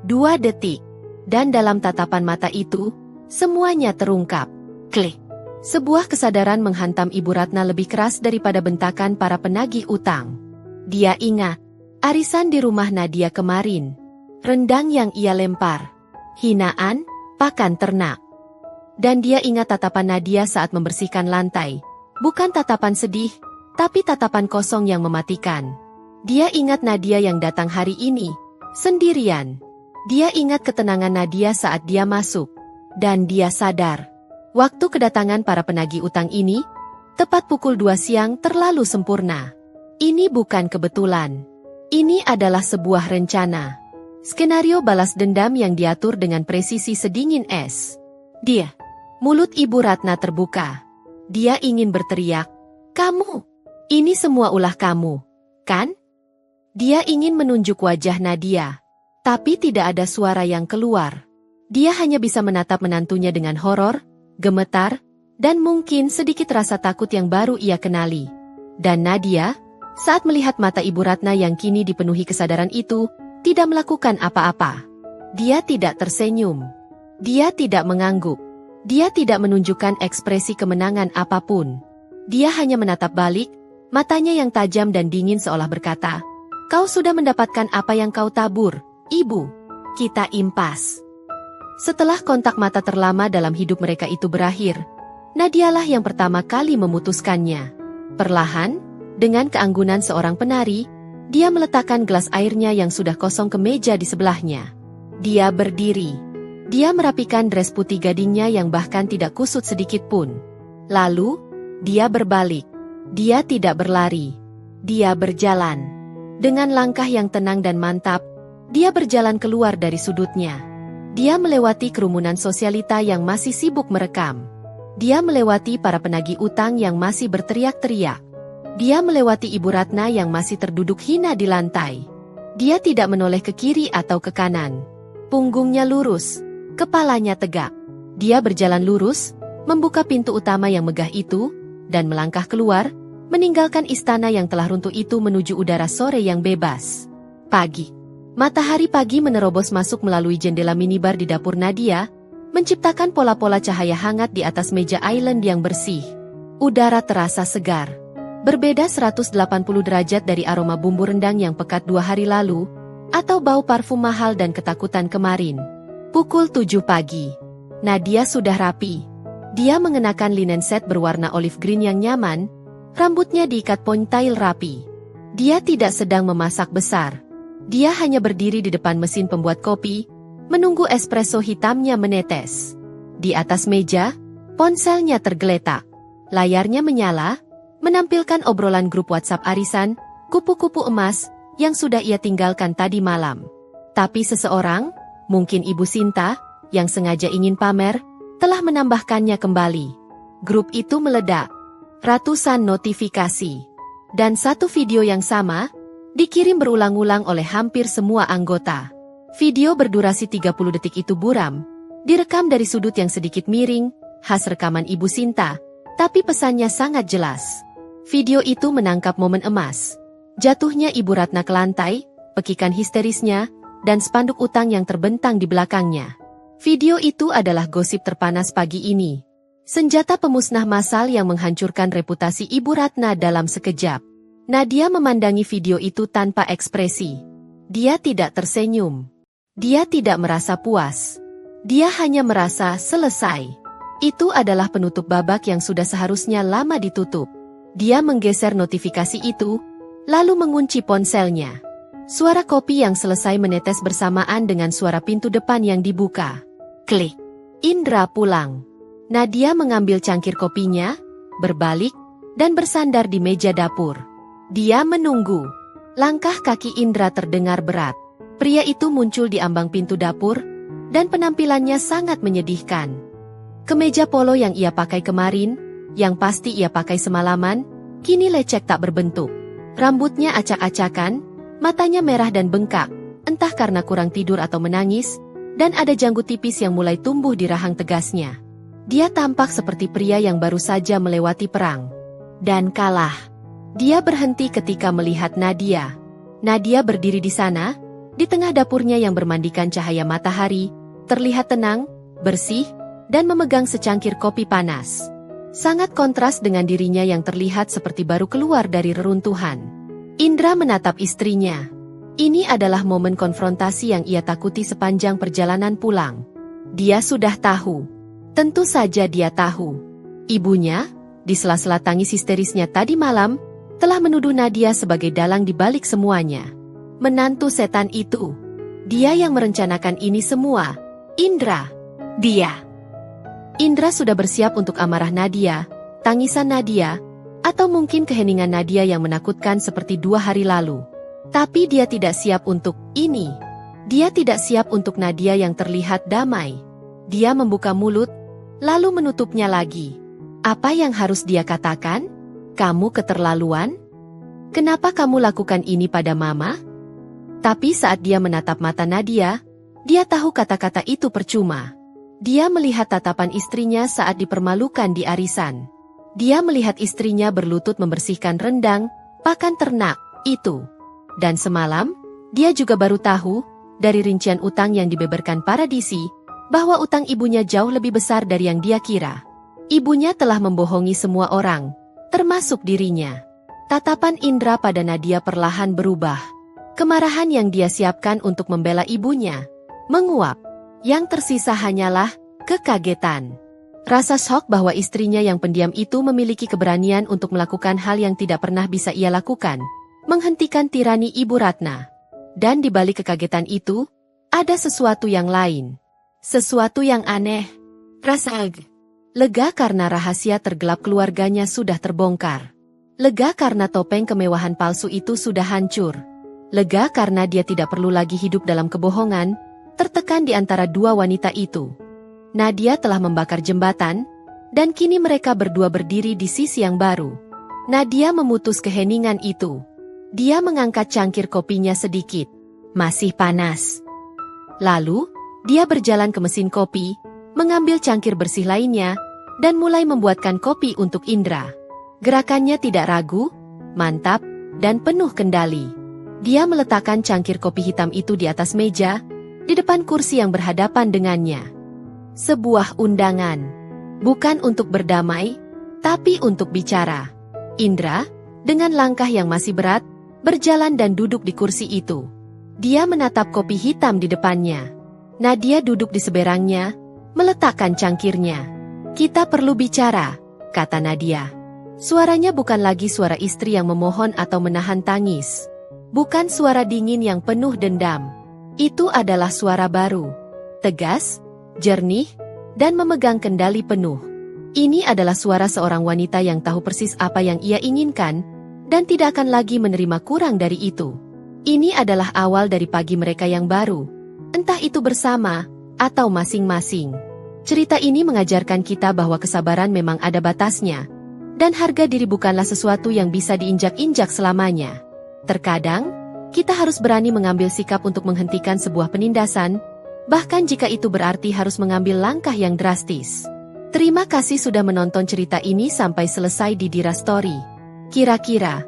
2 detik, dan dalam tatapan mata itu, semuanya terungkap. Klik. Sebuah kesadaran menghantam Ibu Ratna lebih keras daripada bentakan para penagih utang. Dia ingat, arisan di rumah Nadia kemarin. Rendang yang ia lempar. Hinaan, pakan ternak. Dan dia ingat tatapan Nadia saat membersihkan lantai. Bukan tatapan sedih, tapi tatapan kosong yang mematikan. Dia ingat Nadia yang datang hari ini, sendirian. Dia ingat ketenangan Nadia saat dia masuk. Dan dia sadar. Waktu kedatangan para penagih utang ini, tepat pukul 2 siang terlalu sempurna. Ini bukan kebetulan. Ini adalah sebuah rencana. Skenario balas dendam yang diatur dengan presisi sedingin es. Mulut Ibu Ratna terbuka. Dia ingin berteriak, "Kamu! Ini semua ulah kamu, kan?" Dia ingin menunjuk wajah Nadia. Tapi tidak ada suara yang keluar. Dia hanya bisa menatap menantunya dengan horor, gemetar, dan mungkin sedikit rasa takut yang baru ia kenali. Dan Nadia, saat melihat mata Ibu Ratna yang kini dipenuhi kesadaran itu, tidak melakukan apa-apa. Dia tidak tersenyum. Dia tidak mengangguk. Dia tidak menunjukkan ekspresi kemenangan apapun. Dia hanya menatap balik, matanya yang tajam dan dingin seolah berkata, "Kau sudah mendapatkan apa yang kau tabur, Ibu. Kita impas." Setelah kontak mata terlama dalam hidup mereka itu berakhir, Nadialah yang pertama kali memutuskannya. Perlahan, dengan keanggunan seorang penari, dia meletakkan gelas airnya yang sudah kosong ke meja di sebelahnya. Dia berdiri. Dia merapikan dres putih gadingnya yang bahkan tidak kusut sedikit pun. Lalu, dia berbalik. Dia tidak berlari. Dia berjalan. Dengan langkah yang tenang dan mantap, dia berjalan keluar dari sudutnya. Dia melewati kerumunan sosialita yang masih sibuk merekam. Dia melewati para penagih utang yang masih berteriak-teriak. Dia melewati Ibu Ratna yang masih terduduk hina di lantai. Dia tidak menoleh ke kiri atau ke kanan. Punggungnya lurus, kepalanya tegak. Dia berjalan lurus, membuka pintu utama yang megah itu, dan melangkah keluar, meninggalkan istana yang telah runtuh itu menuju udara sore yang bebas. Pagi. Matahari pagi menerobos masuk melalui jendela minibar di dapur Nadia, menciptakan pola-pola cahaya hangat di atas meja island yang bersih. Udara terasa segar. Berbeda 180 derajat dari aroma bumbu rendang yang pekat 2 hari lalu, atau bau parfum mahal dan ketakutan kemarin. Pukul 7 pagi. Nadia sudah rapi. Dia mengenakan linen set berwarna olive green yang nyaman, rambutnya diikat ponytail rapi. Dia tidak sedang memasak besar. Dia hanya berdiri di depan mesin pembuat kopi, menunggu espresso hitamnya menetes. Di atas meja, ponselnya tergeletak. Layarnya menyala, menampilkan obrolan grup WhatsApp arisan, kupu-kupu emas, yang sudah ia tinggalkan tadi malam. Tapi seseorang, mungkin Ibu Sinta, yang sengaja ingin pamer, telah menambahkannya kembali. Grup itu meledak. Ratusan notifikasi. Dan satu video yang sama, dikirim berulang-ulang oleh hampir semua anggota. Video berdurasi 30 detik itu buram, direkam dari sudut yang sedikit miring, khas rekaman Ibu Sinta, tapi pesannya sangat jelas. Video itu menangkap momen emas. Jatuhnya Ibu Ratna ke lantai, pekikan histerisnya, dan spanduk utang yang terbentang di belakangnya. Video itu adalah gosip terpanas pagi ini. Senjata pemusnah massal yang menghancurkan reputasi Ibu Ratna dalam sekejap. Nadia memandangi video itu tanpa ekspresi. Dia tidak tersenyum. Dia tidak merasa puas. Dia hanya merasa selesai. Itu adalah penutup babak yang sudah seharusnya lama ditutup. Dia menggeser notifikasi itu, lalu mengunci ponselnya. Suara kopi yang selesai menetes bersamaan dengan suara pintu depan yang dibuka. Klik. Indra pulang. Nadia mengambil cangkir kopinya, berbalik, dan bersandar di meja dapur. Dia menunggu. Langkah kaki Indra terdengar berat. Pria itu muncul di ambang pintu dapur, dan penampilannya sangat menyedihkan. Kemeja polo yang ia pakai kemarin, yang pasti ia pakai semalaman, kini lecek tak berbentuk. Rambutnya acak-acakan, matanya merah dan bengkak, entah karena kurang tidur atau menangis, dan ada janggut tipis yang mulai tumbuh di rahang tegasnya. Dia tampak seperti pria yang baru saja melewati perang. Dan kalah. Dia berhenti ketika melihat Nadia. Nadia berdiri di sana, di tengah dapurnya yang bermandikan cahaya matahari, terlihat tenang, bersih, dan memegang secangkir kopi panas. Sangat kontras dengan dirinya yang terlihat seperti baru keluar dari reruntuhan. Indra menatap istrinya. Ini adalah momen konfrontasi yang ia takuti sepanjang perjalanan pulang. Dia sudah tahu. Tentu saja dia tahu. Ibunya, di sela-sela tangis histerisnya tadi malam, telah menuduh Nadia sebagai dalang di balik semuanya. Menantu setan itu. Dia yang merencanakan ini semua. Indra. Dia. Indra sudah bersiap untuk amarah Nadia, tangisan Nadia, atau mungkin keheningan Nadia yang menakutkan seperti 2 hari lalu. Tapi dia tidak siap untuk ini. Dia tidak siap untuk Nadia yang terlihat damai. Dia membuka mulut, lalu menutupnya lagi. Apa yang harus dia katakan? Kamu keterlaluan? Kenapa kamu lakukan ini pada Mama? Tapi saat dia menatap mata Nadia, dia tahu kata-kata itu percuma. Dia melihat tatapan istrinya saat dipermalukan di arisan. Dia melihat istrinya berlutut membersihkan rendang, pakan ternak, itu. Dan semalam, dia juga baru tahu, dari rincian utang yang dibeberkan Paradisi, bahwa utang ibunya jauh lebih besar dari yang dia kira. Ibunya telah membohongi semua orang, termasuk dirinya. Tatapan Indra pada Nadia perlahan berubah. Kemarahan yang dia siapkan untuk membela ibunya menguap. Yang tersisa hanyalah kekagetan. Rasa shock bahwa istrinya yang pendiam itu memiliki keberanian untuk melakukan hal yang tidak pernah bisa ia lakukan, menghentikan tirani Ibu Ratna. Dan di balik kekagetan itu, ada sesuatu yang lain. Sesuatu yang aneh. Rasa lega karena rahasia tergelap keluarganya sudah terbongkar. Lega karena topeng kemewahan palsu itu sudah hancur. Lega karena dia tidak perlu lagi hidup dalam kebohongan, tertekan di antara 2 wanita itu. Nadia telah membakar jembatan, dan kini mereka berdua berdiri di sisi yang baru. Nadia memutus keheningan itu. Dia mengangkat cangkir kopinya sedikit. Masih panas. Lalu, dia berjalan ke mesin kopi, mengambil cangkir bersih lainnya, dan mulai membuatkan kopi untuk Indra. Gerakannya tidak ragu, mantap, dan penuh kendali. Dia meletakkan cangkir kopi hitam itu di atas meja, di depan kursi yang berhadapan dengannya. Sebuah undangan. Bukan untuk berdamai, tapi untuk bicara. Indra, dengan langkah yang masih berat, berjalan dan duduk di kursi itu. Dia menatap kopi hitam di depannya. Nadia duduk di seberangnya, meletakkan cangkirnya. Kita perlu bicara, kata Nadia. Suaranya bukan lagi suara istri yang memohon atau menahan tangis. Bukan suara dingin yang penuh dendam. Itu adalah suara baru. Tegas, jernih, dan memegang kendali penuh. Ini adalah suara seorang wanita yang tahu persis apa yang ia inginkan, dan tidak akan lagi menerima kurang dari itu. Ini adalah awal dari pagi mereka yang baru. Entah itu bersama, atau masing-masing. Cerita ini mengajarkan kita bahwa kesabaran memang ada batasnya. Dan harga diri bukanlah sesuatu yang bisa diinjak-injak selamanya. Terkadang, kita harus berani mengambil sikap untuk menghentikan sebuah penindasan, bahkan jika itu berarti harus mengambil langkah yang drastis. Terima kasih sudah menonton cerita ini sampai selesai di Dira Story. Kira-kira,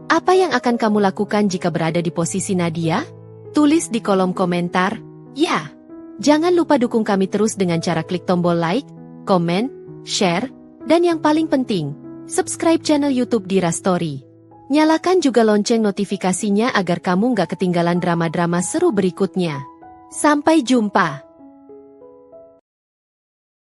apa yang akan kamu lakukan jika berada di posisi Nadia? Tulis di kolom komentar, ya. Jangan lupa dukung kami terus dengan cara klik tombol like, komen, share, dan yang paling penting, subscribe channel YouTube Dira Story. Nyalakan juga lonceng notifikasinya agar kamu nggak ketinggalan drama-drama seru berikutnya. Sampai jumpa!